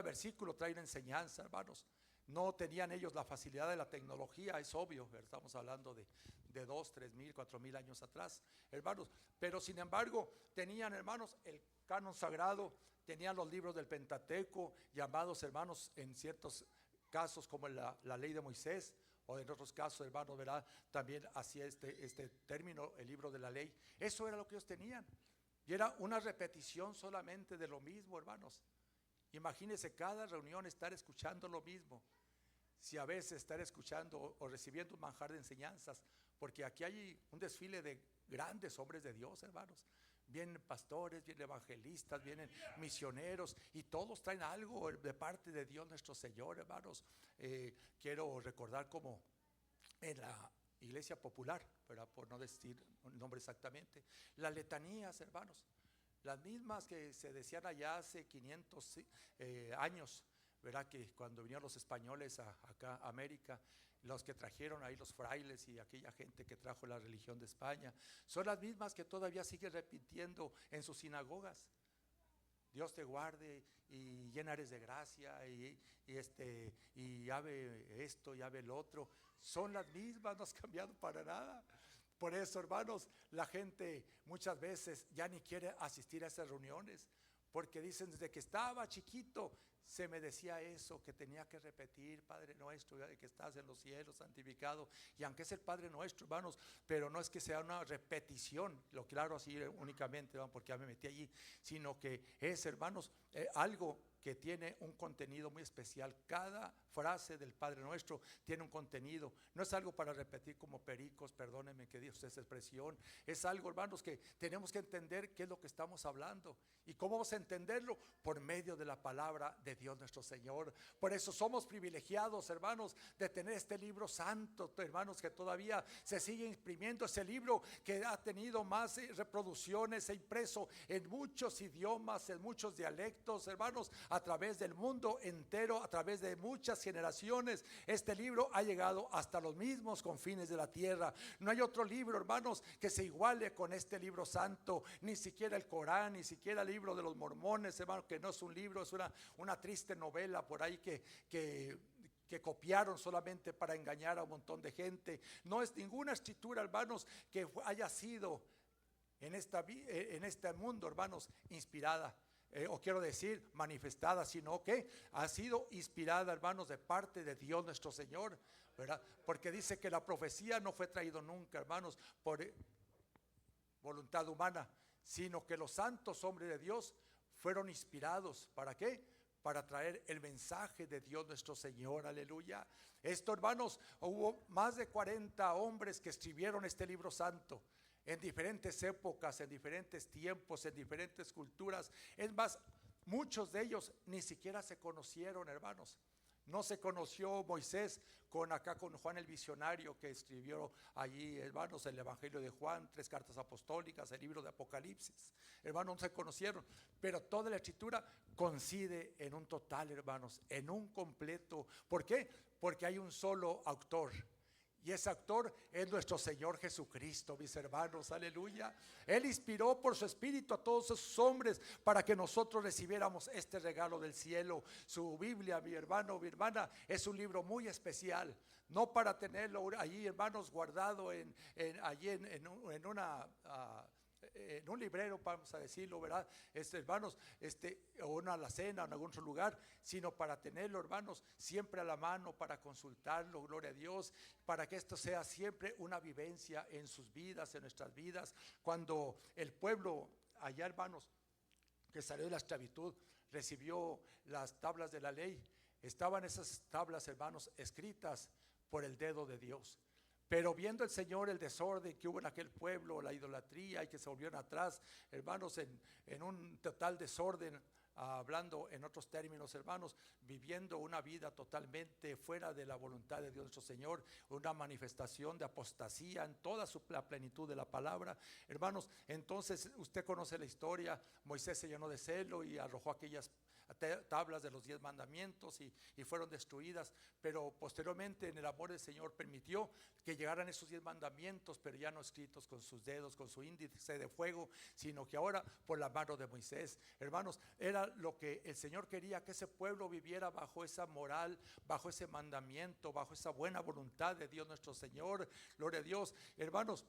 versículo trae una enseñanza, hermanos. No tenían ellos la facilidad de la tecnología, es obvio, estamos hablando de 2, 3 mil, 4 mil años atrás, hermanos. Pero sin embargo tenían, hermanos, el canon sagrado, tenían los libros del Pentateuco, llamados, hermanos, en ciertos casos como la ley de Moisés, o en otros casos, hermanos, ¿verdad? También hacía este término, el libro de la ley. Eso era lo que ellos tenían, y era una repetición solamente de lo mismo, hermanos. Imagínense cada reunión estar escuchando lo mismo. Si a veces estar escuchando o recibiendo un manjar de enseñanzas, porque aquí hay un desfile de grandes hombres de Dios, hermanos. Vienen pastores, vienen evangelistas, vienen misioneros, y todos traen algo de parte de Dios nuestro Señor, hermanos. Quiero recordar como en la iglesia popular, ¿verdad? Por no decir un nombre exactamente, las letanías, hermanos, las mismas que se decían allá hace 500 años, ¿verdad? Que cuando vinieron los españoles acá a América, los que trajeron ahí los frailes y aquella gente que trajo la religión de España, son las mismas que todavía siguen repitiendo en sus sinagogas. Dios te guarde y llena eres de gracia y ave esto y ave el otro. Son las mismas, no has cambiado para nada. Por eso, hermanos, la gente muchas veces ya ni quiere asistir a esas reuniones, Porque dicen, desde que estaba chiquito se me decía eso, que tenía que repetir: Padre nuestro que estás en los cielos, santificado. Y aunque es el Padre nuestro, hermanos, pero no es que sea una repetición, lo claro así únicamente, ¿no? Porque ya me metí allí, sino que es, hermanos, algo que tiene un contenido muy especial. Cada frase del Padre Nuestro tiene un contenido. No es algo para repetir como pericos, perdónenme que diga usted esa expresión. Es algo, hermanos, que tenemos que entender qué es lo que estamos hablando. ¿Y cómo vamos a entenderlo? Por medio de la palabra de Dios nuestro Señor. Por eso somos privilegiados, hermanos, de tener este libro santo, hermanos, que todavía se sigue imprimiendo. Ese libro que ha tenido más reproducciones, se ha impreso en muchos idiomas, en muchos dialectos, hermanos, a través del mundo entero, a través de muchas generaciones. Este libro ha llegado hasta los mismos confines de la tierra. No hay otro libro, hermanos, que se iguale con este libro santo, ni siquiera el Corán, ni siquiera el libro de los mormones, hermanos, que no es un libro, es una triste novela por ahí que copiaron solamente para engañar a un montón de gente. No es ninguna escritura, hermanos, que haya sido en este mundo, hermanos, inspirada. O quiero decir manifestada, sino que ha sido inspirada, hermanos, de parte de Dios nuestro Señor, ¿verdad? Porque dice que la profecía no fue traída nunca, hermanos, por voluntad humana, sino que los santos hombres de Dios fueron inspirados. ¿Para qué? Para traer el mensaje de Dios nuestro Señor, aleluya. Esto, hermanos, hubo más de 40 hombres que escribieron este libro santo en diferentes épocas, en diferentes tiempos, en diferentes culturas. Es más, muchos de ellos ni siquiera se conocieron, hermanos. No se conoció Moisés con Juan el visionario, que escribió allí, hermanos, el Evangelio de Juan, 3 cartas apostólicas, el libro de Apocalipsis. Hermanos, no se conocieron, pero toda la escritura coincide en un total, hermanos, en un completo. ¿Por qué? Porque hay un solo autor. Y ese autor es nuestro Señor Jesucristo, mis hermanos, aleluya. Él inspiró por su espíritu a todos esos hombres para que nosotros recibiéramos este regalo del cielo. Su Biblia, mi hermano, mi hermana, es un libro muy especial. No para tenerlo allí, hermanos, guardado allí en un librero, vamos a decirlo, ¿verdad? Hermanos, o una alacena, o en algún otro lugar, sino para tenerlo, hermanos, siempre a la mano, para consultarlo, gloria a Dios, para que esto sea siempre una vivencia en sus vidas, en nuestras vidas. Cuando el pueblo allá, hermanos, que salió de la esclavitud, recibió las tablas de la ley, estaban esas tablas, hermanos, escritas por el dedo de Dios. Pero viendo el Señor el desorden que hubo en aquel pueblo, la idolatría, y que se volvieron atrás, hermanos, en un total desorden, hablando en otros términos, hermanos, viviendo una vida totalmente fuera de la voluntad de Dios nuestro Señor, una manifestación de apostasía en toda la plenitud de la palabra, hermanos. Entonces usted conoce la historia. Moisés se llenó de celo y arrojó aquellas tablas de los 10 mandamientos y fueron destruidas, pero posteriormente en el amor del Señor permitió que llegaran esos 10 mandamientos, pero ya no escritos con sus dedos, con su índice de fuego, sino que ahora por la mano de Moisés. Hermanos, era lo que el Señor quería, que ese pueblo viviera bajo esa moral, bajo ese mandamiento, bajo esa buena voluntad de Dios nuestro Señor, gloria a Dios, hermanos.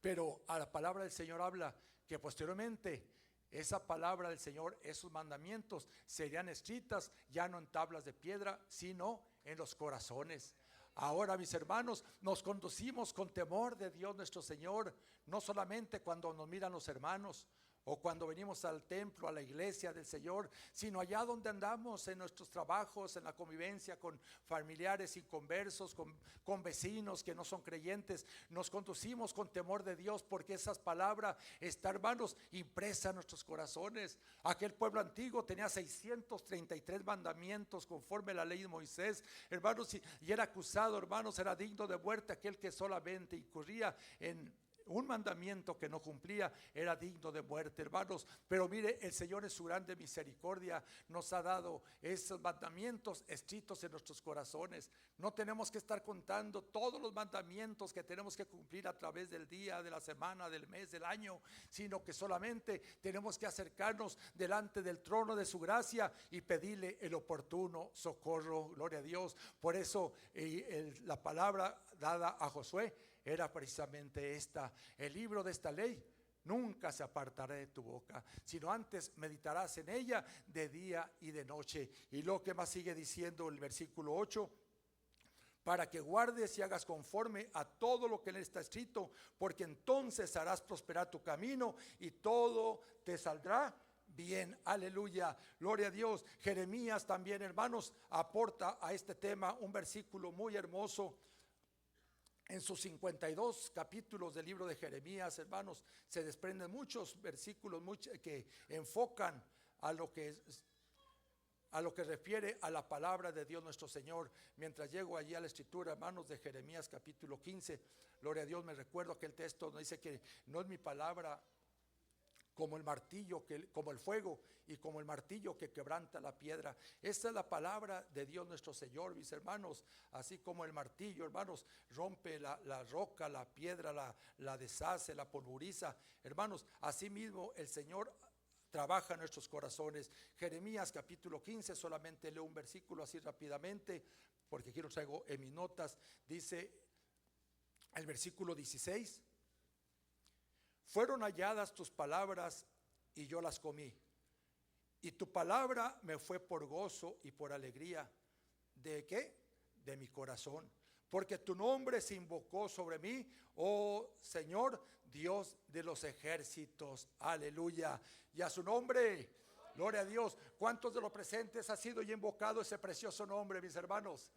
Pero a la palabra del Señor habla que posteriormente esa palabra del Señor, esos mandamientos serían escritas ya no en tablas de piedra, sino en los corazones. Ahora, mis hermanos, nos conducimos con temor de Dios nuestro Señor, no solamente cuando nos miran los hermanos o cuando venimos al templo, a la iglesia del Señor, sino allá donde andamos, en nuestros trabajos, en la convivencia con familiares inconversos, con vecinos que no son creyentes. Nos conducimos con temor de Dios, porque esas palabras están, hermanos, impresas en nuestros corazones. Aquel pueblo antiguo tenía 633 mandamientos conforme a la ley de Moisés, hermanos, y era acusado, hermanos, era digno de muerte aquel que solamente incurría en un mandamiento que no cumplía, era digno de muerte, hermanos. Pero mire, el Señor en su grande misericordia nos ha dado esos mandamientos escritos en nuestros corazones. No tenemos que estar contando todos los mandamientos que tenemos que cumplir a través del día, de la semana, del mes, del año, sino que solamente tenemos que acercarnos delante del trono de su gracia y pedirle el oportuno socorro, gloria a Dios. Por eso la palabra dada a Josué era precisamente esta: el libro de esta ley nunca se apartará de tu boca, sino antes meditarás en ella de día y de noche. Y lo que más sigue diciendo el versículo 8: para que guardes y hagas conforme a todo lo que en él está escrito, porque entonces harás prosperar tu camino y todo te saldrá bien. Aleluya, gloria a Dios. Jeremías también, hermanos, aporta a este tema un versículo muy hermoso. En sus 52 capítulos del libro de Jeremías, hermanos, se desprenden muchos versículos que enfocan a lo que refiere a la palabra de Dios nuestro Señor. Mientras llego allí a la escritura, hermanos, de Jeremías capítulo 15, gloria a Dios, me recuerdo aquel texto donde dice que no es mi palabra como el martillo, como el fuego, y como el martillo que quebranta la piedra. Esta es la palabra de Dios nuestro Señor, mis hermanos. Así como el martillo, hermanos, rompe la roca, la piedra, la deshace, la pulveriza, hermanos, así mismo el Señor trabaja en nuestros corazones. Jeremías capítulo 15, solamente leo un versículo así rápidamente, porque aquí lo traigo en mis notas. Dice el versículo 16: fueron halladas tus palabras y yo las comí, y tu palabra me fue por gozo y por alegría. ¿De qué? De mi corazón, porque tu nombre se invocó sobre mí, oh Señor, Dios de los ejércitos. Aleluya. Y a su nombre, gloria a Dios. ¿Cuántos de los presentes ha sido ya invocado ese precioso nombre, mis hermanos?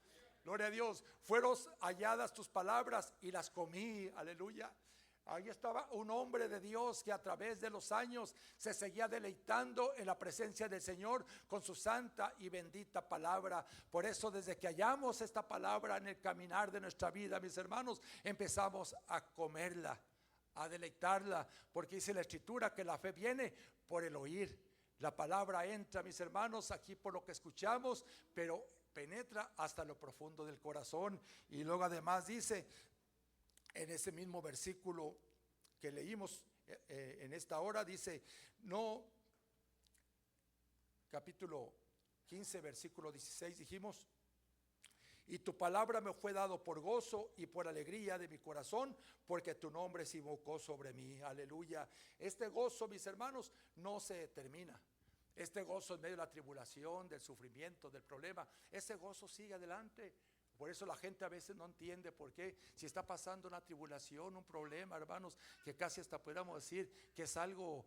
Gloria a Dios. Fueron halladas tus palabras y las comí. Aleluya. Ahí estaba un hombre de Dios que a través de los años se seguía deleitando en la presencia del Señor con su santa y bendita palabra. Por eso, desde que hallamos esta palabra en el caminar de nuestra vida, mis hermanos, empezamos a comerla, a deleitarla, porque dice la Escritura que la fe viene por el oír. La palabra entra, mis hermanos, aquí por lo que escuchamos, pero penetra hasta lo profundo del corazón. Y luego además dice, en ese mismo versículo que leímos en esta hora, dice, no, capítulo 15, versículo 16, dijimos: y tu palabra me fue dado por gozo y por alegría de mi corazón, porque tu nombre se invocó sobre mí. Aleluya. Este gozo, mis hermanos, no se termina. Este gozo en medio de la tribulación, del sufrimiento, del problema, ese gozo sigue adelante. Por eso la gente a veces no entiende por qué, si está pasando una tribulación, un problema, hermanos, que casi hasta podríamos decir que es algo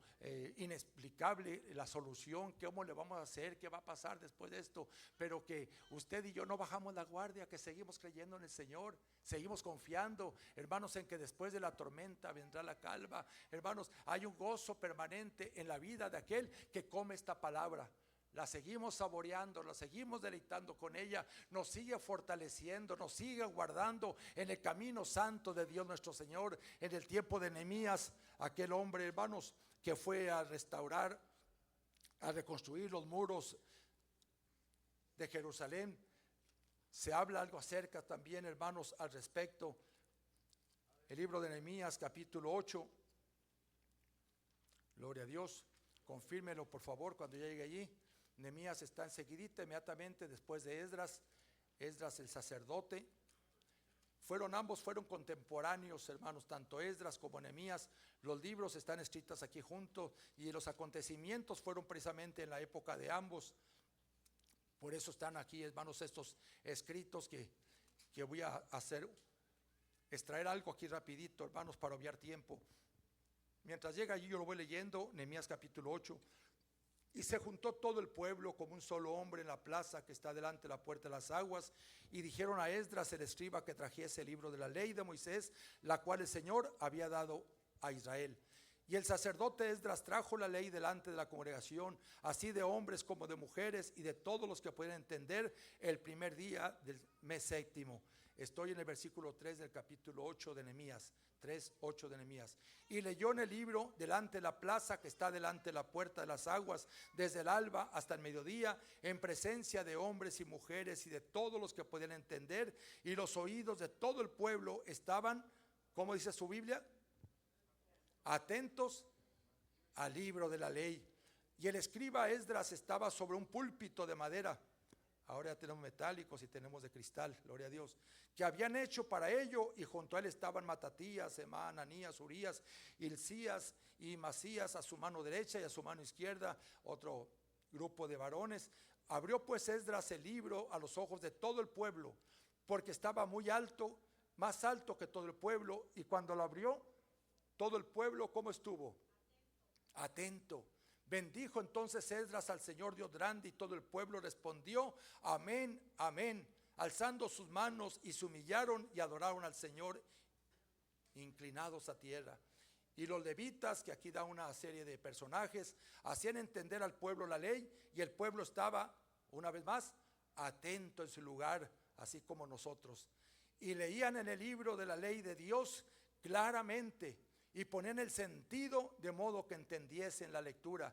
inexplicable la solución, cómo le vamos a hacer, qué va a pasar después de esto, pero que usted y yo no bajamos la guardia, que seguimos creyendo en el Señor, seguimos confiando, hermanos, en que después de la tormenta vendrá la calma. Hermanos, hay un gozo permanente en la vida de aquel que come esta palabra. La seguimos saboreando, la seguimos deleitando con ella, nos sigue fortaleciendo, nos sigue guardando en el camino santo de Dios nuestro Señor. En el tiempo de Nehemías, aquel hombre, hermanos, que fue a restaurar, a reconstruir los muros de Jerusalén, se habla algo acerca también, hermanos, al respecto. El libro de Nehemías capítulo 8, gloria a Dios, confírmelo por favor cuando ya llegue allí. Nehemías está enseguidita, inmediatamente después de Esdras el sacerdote. Ambos fueron contemporáneos, hermanos, tanto Esdras como Nehemías. Los libros están escritos aquí juntos y los acontecimientos fueron precisamente en la época de ambos. Por eso están aquí, hermanos, estos escritos que voy a hacer, extraer algo aquí rapidito, hermanos, para obviar tiempo. Mientras llega allí yo lo voy leyendo, Nehemías capítulo 8. Y se juntó todo el pueblo como un solo hombre en la plaza que está delante de la puerta de las aguas, y dijeron a Esdras el escriba que trajese el libro de la ley de Moisés, la cual el Señor había dado a Israel. Y el sacerdote Esdras trajo la ley delante de la congregación, así de hombres como de mujeres y de todos los que pueden entender, el primer día del mes séptimo. Estoy en el versículo 3 del capítulo 8 de Nehemías. 3:8 de Nehemías. Y leyó en el libro delante de la plaza que está delante de la puerta de las aguas, desde el alba hasta el mediodía, en presencia de hombres y mujeres y de todos los que podían entender, y los oídos de todo el pueblo estaban, ¿cómo dice su Biblia? Atentos al libro de la ley. Y el escriba Esdras estaba sobre un púlpito de madera, Ahora ya tenemos metálicos y tenemos de cristal, gloria a Dios. Que habían hecho para ello, y junto a él estaban Matatías, Semá, Ananías, Urías, Hilcías y Masías a su mano derecha y a su mano izquierda otro grupo de varones. Abrió pues Esdras el libro a los ojos de todo el pueblo, porque estaba muy alto, más alto que todo el pueblo, y cuando lo abrió, todo el pueblo, ¿cómo estuvo? Atento. Bendijo entonces Esdras al Señor Dios grande, y todo el pueblo respondió: amén, amén, alzando sus manos, y se humillaron y adoraron al Señor, inclinados a tierra. Y los levitas, que aquí da una serie de personajes, hacían entender al pueblo la ley, y el pueblo estaba, una vez más, atento en su lugar, así como nosotros. Y leían en el libro de la ley de Dios claramente, y ponían el sentido de modo que entendiesen la lectura.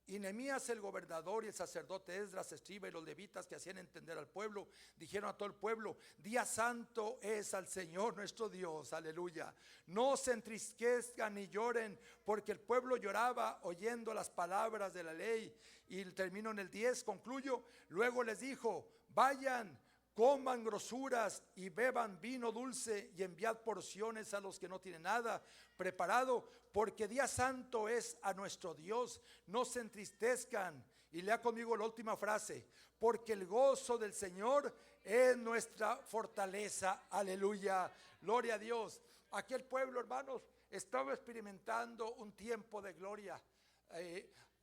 Y Nehemías el gobernador y el sacerdote Esdras escriba y los levitas que hacían entender al pueblo dijeron a todo el pueblo: día santo es al Señor nuestro Dios, aleluya. No se entristezcan ni lloren, porque el pueblo lloraba oyendo las palabras de la ley. Y termino en el 10, concluyo. Luego les dijo: vayan, coman grosuras y beban vino dulce, y enviad porciones a los que no tienen nada preparado, porque día santo es a nuestro Dios. No se entristezcan. Y lea conmigo la última frase: porque el gozo del Señor es nuestra fortaleza, aleluya, gloria a Dios. Aquel pueblo, hermanos, estaba experimentando un tiempo de gloria.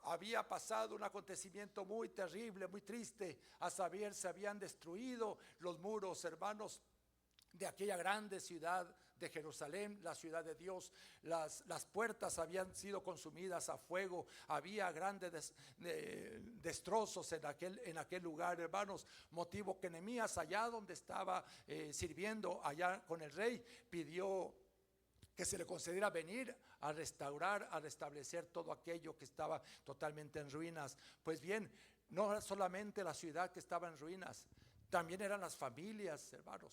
Había pasado un acontecimiento muy terrible, muy triste, a saber, se habían destruido los muros, hermanos, de aquella grande ciudad de Jerusalén, la ciudad de Dios. Las puertas habían sido consumidas a fuego, había grandes destrozos en aquel lugar, hermanos, motivo que Nehemías, allá donde estaba sirviendo allá con el rey, pidió que se le concediera venir a restaurar, a restablecer todo aquello que estaba totalmente en ruinas. Pues bien, no era solamente la ciudad que estaba en ruinas, también eran las familias, hermanos,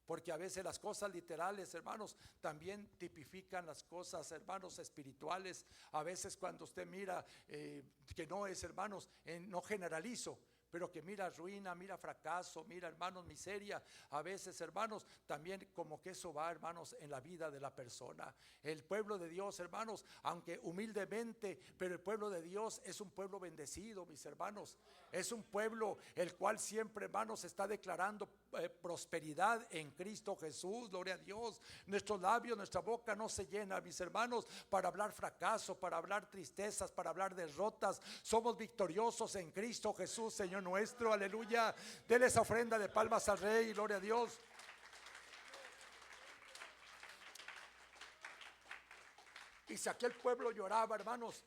porque a veces las cosas literales, hermanos, también tipifican las cosas, hermanos, espirituales. A veces cuando usted mira que no es, hermanos, no generalizo, pero que mira ruina, mira fracaso, mira, hermanos, miseria, a veces, hermanos, también como que eso va, hermanos, en la vida de la persona. El pueblo de Dios, hermanos, aunque humildemente, pero el pueblo de Dios es un pueblo bendecido, mis hermanos. Es un pueblo el cual siempre, hermanos, está declarando prosperidad en Cristo Jesús, gloria a Dios. Nuestros labios, nuestra boca no se llena, mis hermanos, para hablar fracaso, para hablar tristezas, para hablar derrotas. Somos victoriosos en Cristo Jesús, Señor nuestro, aleluya. Dele esa ofrenda de palmas al Rey, gloria a Dios. Y si aquel pueblo lloraba, hermanos,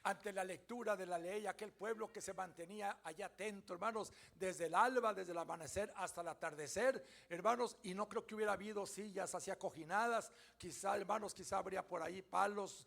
ante la lectura de la ley, aquel pueblo que se mantenía allá atento, hermanos, desde el alba, desde el amanecer hasta el atardecer, hermanos, y no creo que hubiera habido sillas así acoginadas, quizá, hermanos, quizá habría por ahí palos,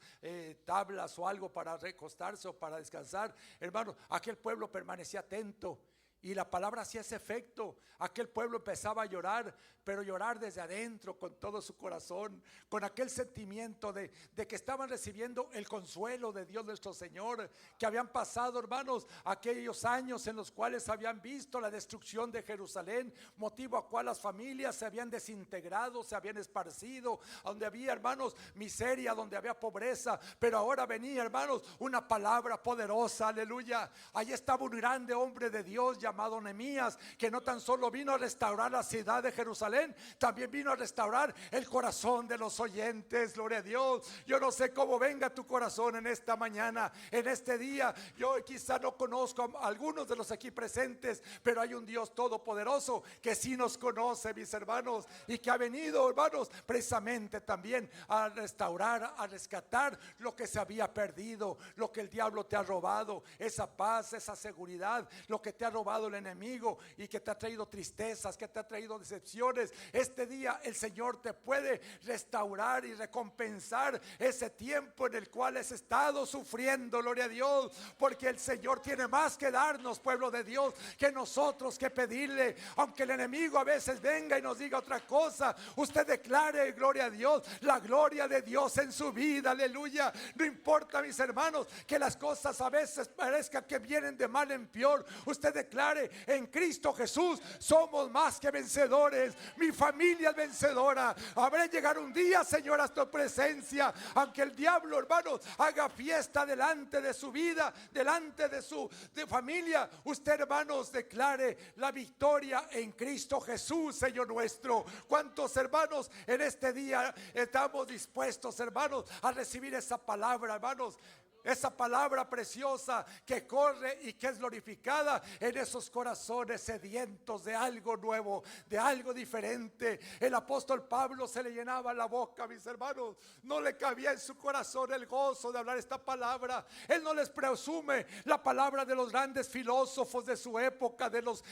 tablas o algo para recostarse o para descansar, hermanos. Aquel pueblo permanecía atento. Y la palabra hacía ese efecto. Aquel pueblo empezaba a llorar, pero llorar desde adentro, con todo su corazón, con aquel sentimiento de que estaban recibiendo el consuelo de Dios nuestro Señor, que habían pasado, hermanos, aquellos años en los cuales habían visto la destrucción de Jerusalén, motivo a cual las familias se habían desintegrado, se habían esparcido, donde había, hermanos, miseria, donde había pobreza, pero ahora venía, hermanos, una palabra poderosa, aleluya. Allí estaba un grande hombre de Dios llamado Nehemías, que no tan solo vino a restaurar la ciudad de Jerusalén, también vino a restaurar el corazón de los oyentes, gloria a Dios. Yo no sé cómo venga tu corazón en esta mañana, en este día. Yo quizá no conozco a algunos de los aquí presentes, pero hay un Dios todopoderoso que sí nos conoce, mis hermanos, y que ha venido, hermanos, precisamente también a restaurar, a rescatar lo que se había perdido, lo que el diablo te ha robado, esa paz, esa seguridad, lo que te ha robado el enemigo y que te ha traído tristezas, que te ha traído decepciones. Este día el Señor te puede restaurar y recompensar ese tiempo en el cual has estado sufriendo, gloria a Dios, porque el Señor tiene más que darnos, pueblo de Dios, que nosotros que pedirle. Aunque el enemigo a veces venga y nos diga otra cosa, usted declare, gloria a Dios, la gloria de Dios en su vida, aleluya. No importa, mis hermanos, que las cosas a veces parezcan que vienen de mal en peor, usted declare declare: en Cristo Jesús somos más que vencedores. Mi familia es vencedora. Habré llegar un día, Señor, a tu presencia, aunque el diablo, hermanos, haga fiesta delante de su vida, delante de su familia. Usted, hermanos, declare la victoria en Cristo Jesús, Señor nuestro. ¿Cuántos, hermanos, en este día estamos dispuestos, hermanos, a recibir esa palabra, hermanos? Esa palabra preciosa que corre y que es glorificada en esos corazones sedientos de algo nuevo, de algo diferente. El apóstol Pablo se le llenaba la boca, mis hermanos. No le cabía en su corazón el gozo de hablar esta palabra. Él no les presume la palabra de los grandes filósofos de su época, de los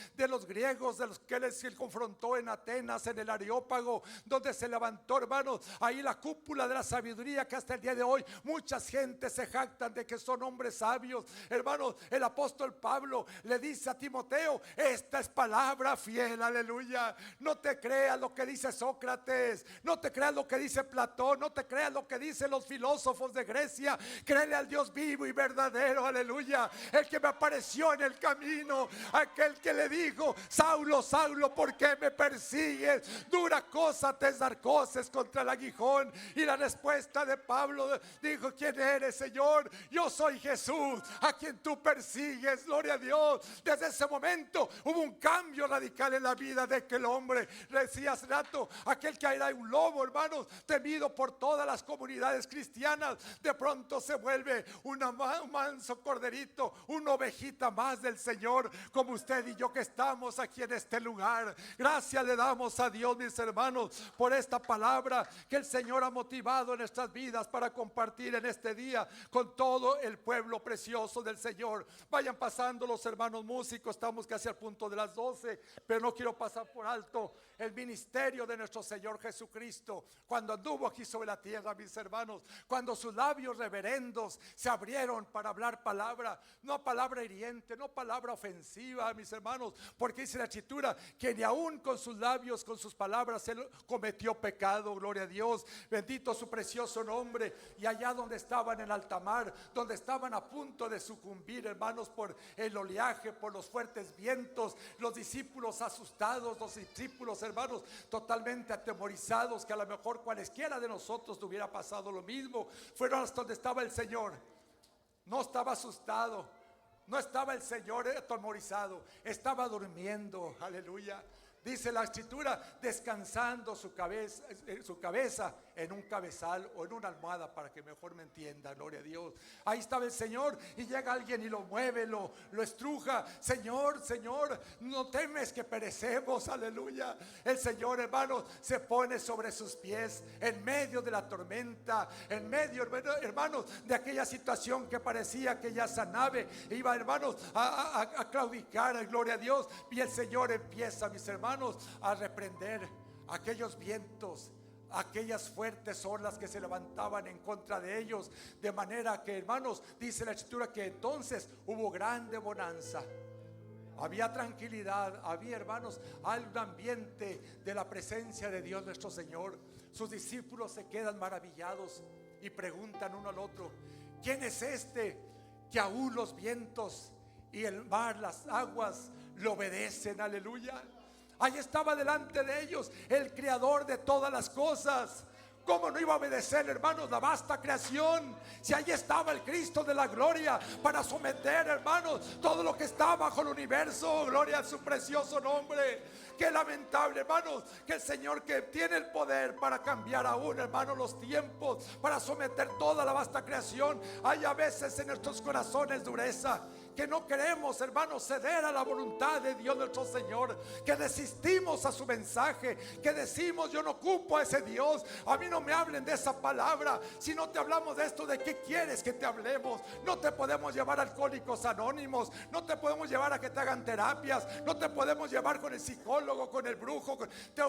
griegos, de los que él confrontó en Atenas, en el Areópago, donde se levantó, hermanos, ahí la cúpula de la sabiduría, que hasta el día de hoy muchas gentes se jactan de que son hombres sabios. Hermanos, el apóstol Pablo le dice a Timoteo: esta es palabra fiel, aleluya. No te creas lo que dice Sócrates, no te creas lo que dice Platón, no te creas lo que dicen los filósofos de Grecia. Créele al Dios vivo y verdadero, aleluya. El que me apareció en el camino, aquel que le dijo: Saulo, Saulo, ¿por qué me persigues? Dura cosa te es dar cosas contra el aguijón. Y la respuesta de Pablo dijo: ¿quién eres, Señor? Yo soy Jesús, a quien tú persigues. Gloria a Dios. Desde ese momento hubo un cambio radical en la vida de aquel hombre. Decía hace rato, aquel que era un lobo, hermanos, temido por todas las comunidades cristianas, de pronto se vuelve un manso corderito, una ovejita más del Señor, como usted y yo que estamos aquí en este lugar. Gracias le damos a Dios, mis hermanos, por esta palabra que el Señor ha motivado en nuestras vidas para compartir en este día con todo el pueblo precioso del Señor. Vayan pasando los hermanos músicos, estamos casi al punto de las 12, pero no quiero pasar por alto el ministerio de nuestro Señor Jesucristo cuando anduvo aquí sobre la tierra, mis hermanos, cuando sus labios reverendos se abrieron para hablar palabra, no palabra hiriente, no palabra ofensiva, mis hermanos, porque dice la Escritura que ni aún con sus labios, con sus palabras él cometió pecado. Gloria a Dios, bendito su precioso nombre. Y allá donde estaban en alta mar, donde estaban a punto de sucumbir, hermanos, por el oleaje, por los fuertes vientos, los discípulos asustados, los discípulos, hermanos, totalmente atemorizados, que a lo mejor cualesquiera de nosotros le hubiera pasado lo mismo, fueron hasta donde estaba el Señor. No estaba asustado, no estaba el Señor atemorizado, estaba durmiendo, aleluya. Dice la Escritura, descansando su cabeza en un cabezal o en una almohada, para que mejor me entienda. Gloria a Dios. Ahí estaba el Señor y llega alguien y lo mueve, lo estruja. Señor, Señor, no temes que perecemos, aleluya. El Señor, hermanos, se pone sobre sus pies en medio de la tormenta, en medio, hermanos, de aquella situación que parecía que ya esa nave iba, hermanos, a claudicar. Gloria a Dios. Y el Señor empieza, mis hermanos, a reprender aquellos vientos, aquellas fuertes olas que se levantaban en contra de ellos, de manera que, hermanos, dice la Escritura que entonces hubo grande bonanza. Había tranquilidad, había, hermanos, algún ambiente de la presencia de Dios nuestro Señor. Sus discípulos se quedan maravillados y preguntan uno al otro: ¿quién es este que aún los vientos y el mar, las aguas, le obedecen? Aleluya. Ahí estaba delante de ellos el creador de todas las cosas. ¿Cómo no iba a obedecer, hermanos, la vasta creación? Si ahí estaba el Cristo de la gloria para someter, hermanos, todo lo que está bajo el universo. Gloria a su precioso nombre. Qué lamentable, hermanos, que el Señor, que tiene el poder para cambiar aún, hermanos, los tiempos, para someter toda la vasta creación, hay a veces en nuestros corazones dureza, que no queremos, hermanos, ceder a la voluntad de Dios nuestro Señor, que resistimos a su mensaje, que decimos: yo no ocupo a ese Dios, a mí no me hablen de esa palabra. Si no te hablamos de esto, ¿de qué quieres que te hablemos? No te podemos llevar a Alcohólicos Anónimos, no te podemos llevar a que te hagan terapias, no te podemos llevar con el psicólogo, con el brujo,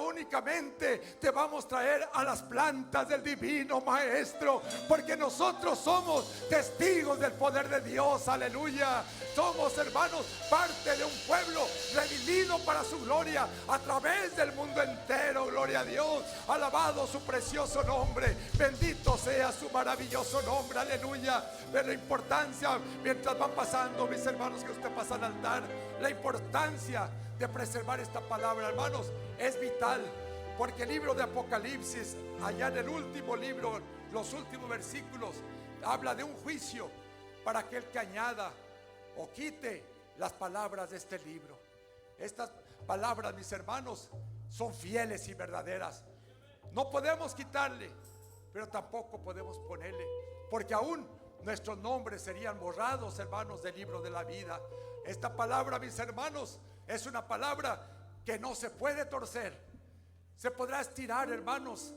únicamente te vamos a traer a las plantas del divino Maestro, porque nosotros somos testigos del poder de Dios, aleluya. Somos, hermanos, parte de un pueblo redimido vino para su gloria a través del mundo entero. Gloria a Dios, alabado su precioso nombre, bendito sea su maravilloso nombre, aleluya. Pero la importancia, mientras van pasando mis hermanos que usted pasa al altar, la importancia de preservar esta palabra, hermanos, es vital. Porque el libro de Apocalipsis, allá en el último libro, los últimos versículos, habla de un juicio para aquel que añada o quite las palabras de este libro. Estas palabras, mis hermanos, son fieles y verdaderas. No podemos quitarle, pero tampoco podemos ponerle, porque aún nuestros nombres serían borrados, hermanos, del libro de la vida. Esta palabra, mis hermanos, es una palabra que no se puede torcer. Se podrá estirar, hermanos.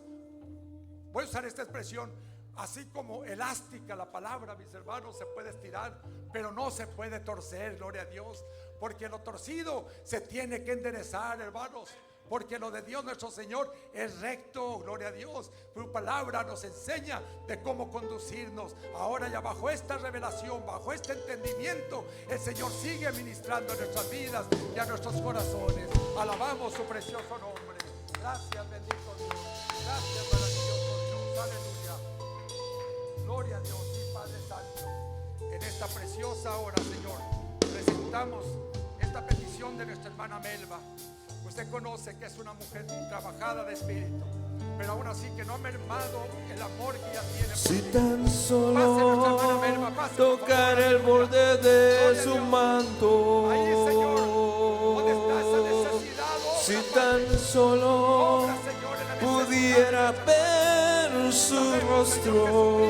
Voy a usar esta expresión, así como elástica la palabra, mis hermanos, se puede estirar, pero no se puede torcer, gloria a Dios. Porque lo torcido se tiene que enderezar, hermanos. Porque lo de Dios nuestro Señor es recto, gloria a Dios. Su palabra nos enseña de cómo conducirnos. Ahora ya bajo esta revelación, bajo este entendimiento, el Señor sigue ministrando en nuestras vidas y a nuestros corazones. Alabamos su precioso nombre. Gracias, bendito Dios. Gracias, maravilloso Dios. Aleluya. Gloria a Dios y Padre Santo. En esta preciosa hora, Señor, presentamos esta petición de nuestra hermana Melba. Usted conoce que es una mujer trabajada de espíritu, pero aún así que no ha mermado el amor que ella tiene. Si tan solo tocar el borde de su manto, ahí, Señor, ¿dónde está esa necesidad? si tan solo pudiera ver su rostro,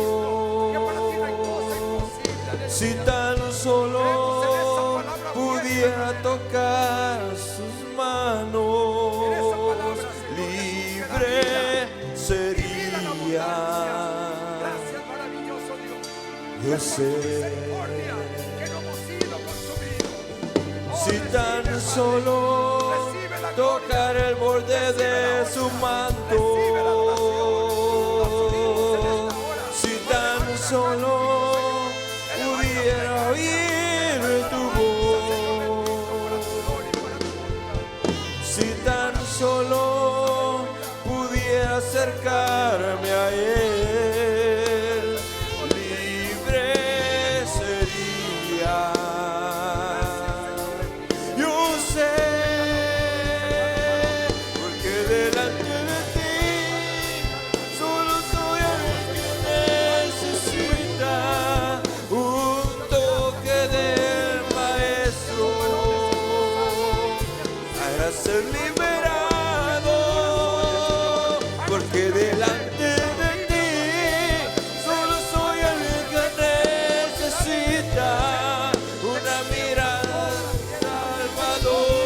si tan solo pudiera tocar sus manos, libre sería. Gracias, maravilloso Dios. Yo sé, si tan solo tocar el borde de su manto, si tan solo pudiera oír tu voz, si tan solo pudiera acercarme a él, libre sería. Yo sé, porque delante de ti solo soy alguien que necesita un toque del maestro para ser liberado, porque delante de ti solo soy alguien que necesita una mirada del Salvador.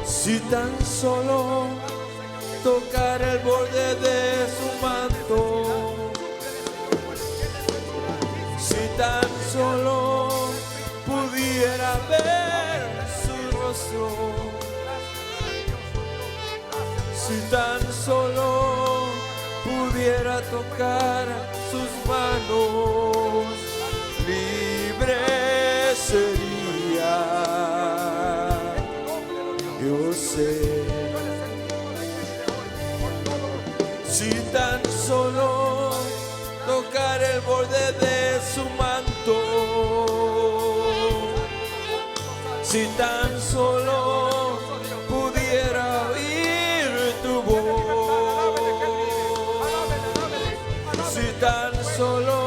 Si tan solo tocar el borde de su manto, si tan solo pudiera ver su rostro, si tan solo pudiera tocar sus manos, libre sería. Yo sé, si tan solo tocar el borde de su manto, si tan solo pudiera oír tu voz, si tan solo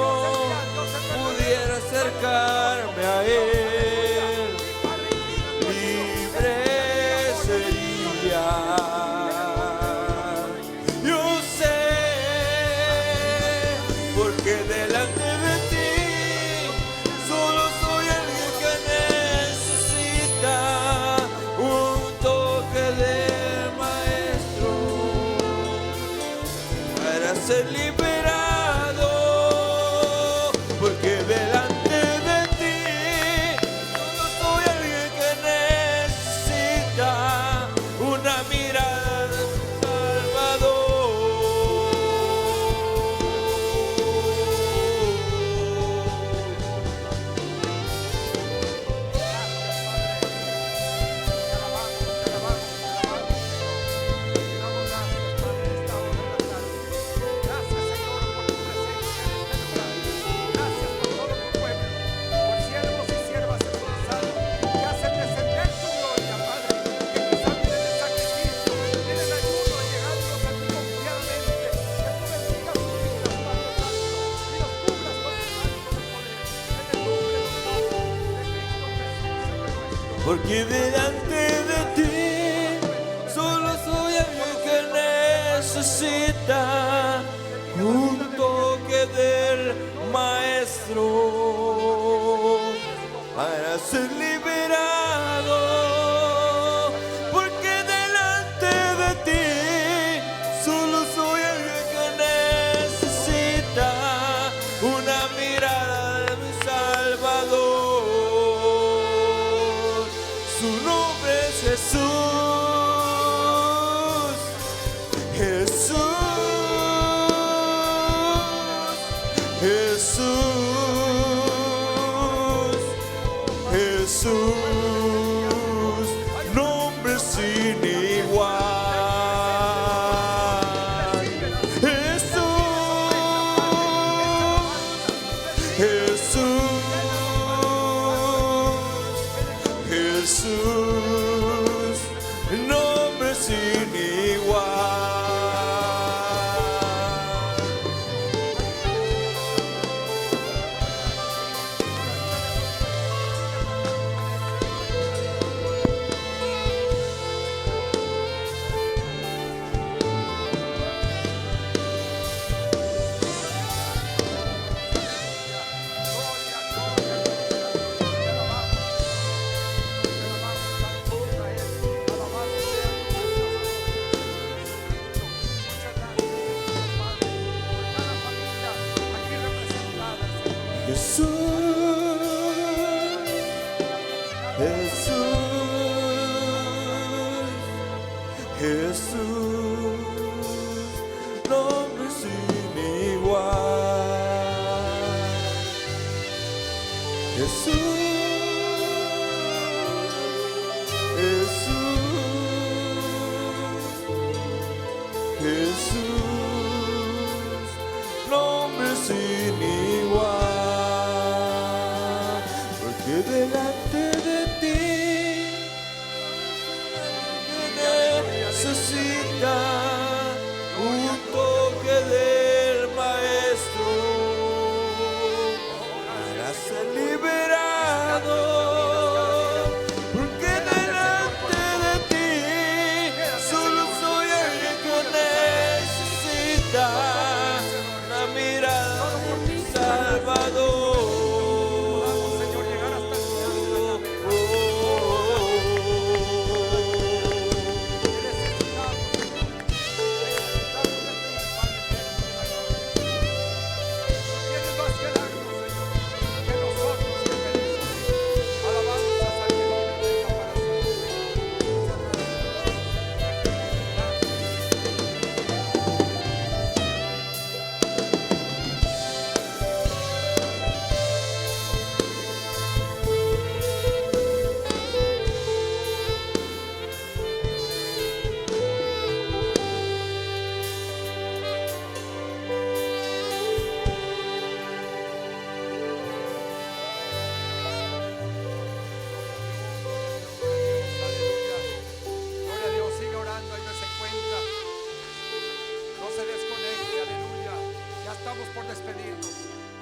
pudiera acercarme a él, libre sería. Yo sé, porque delante de ti solo soy alguien que necesita un toque del maestro para ser liberado, porque delante de ti solo soy alguien que necesita una mirada del Salvador. porque delante de ti solo soy alguien que necesita un toque del Maestro para ser liberado, porque delante de ti solo soy alguien que necesita una mirada de mi Salvador. Su nombre es Jesús, Jesús, Jesús, Jesús, nombre sin igual. Jesús, Jesús, Jesús, nombre sin igual. Jesús, Jesús, Jesús, nombre sin igual. Jesús, Jesús, Jesús, nombre sin igual. Porque delante de ti necesita un toque del Maestro para ser liberado. Porque delante de ti solo soy alguien que necesita una mirada de mi Salvador. Por despedirnos,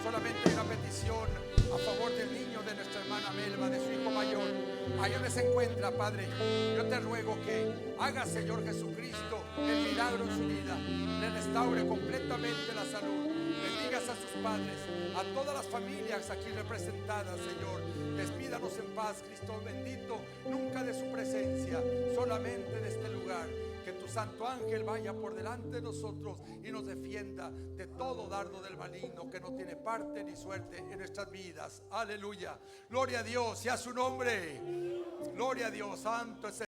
solamente hay una petición a favor del niño de nuestra hermana Melba, de su hijo mayor. Ahí donde se encuentra, Padre, yo te ruego que haga, Señor Jesucristo, el milagro en su vida, le restaure completamente la salud, bendigas a sus padres, a todas las familias aquí representadas, Señor. Despídanos en paz, Cristo bendito, nunca de su presencia, solamente de este lugar. Que tu santo ángel vaya por delante de nosotros y nos defienda de todo dardo del maligno que no tiene parte ni suerte en nuestras vidas. Aleluya. Gloria a Dios y a su nombre. Gloria a Dios. Santo es el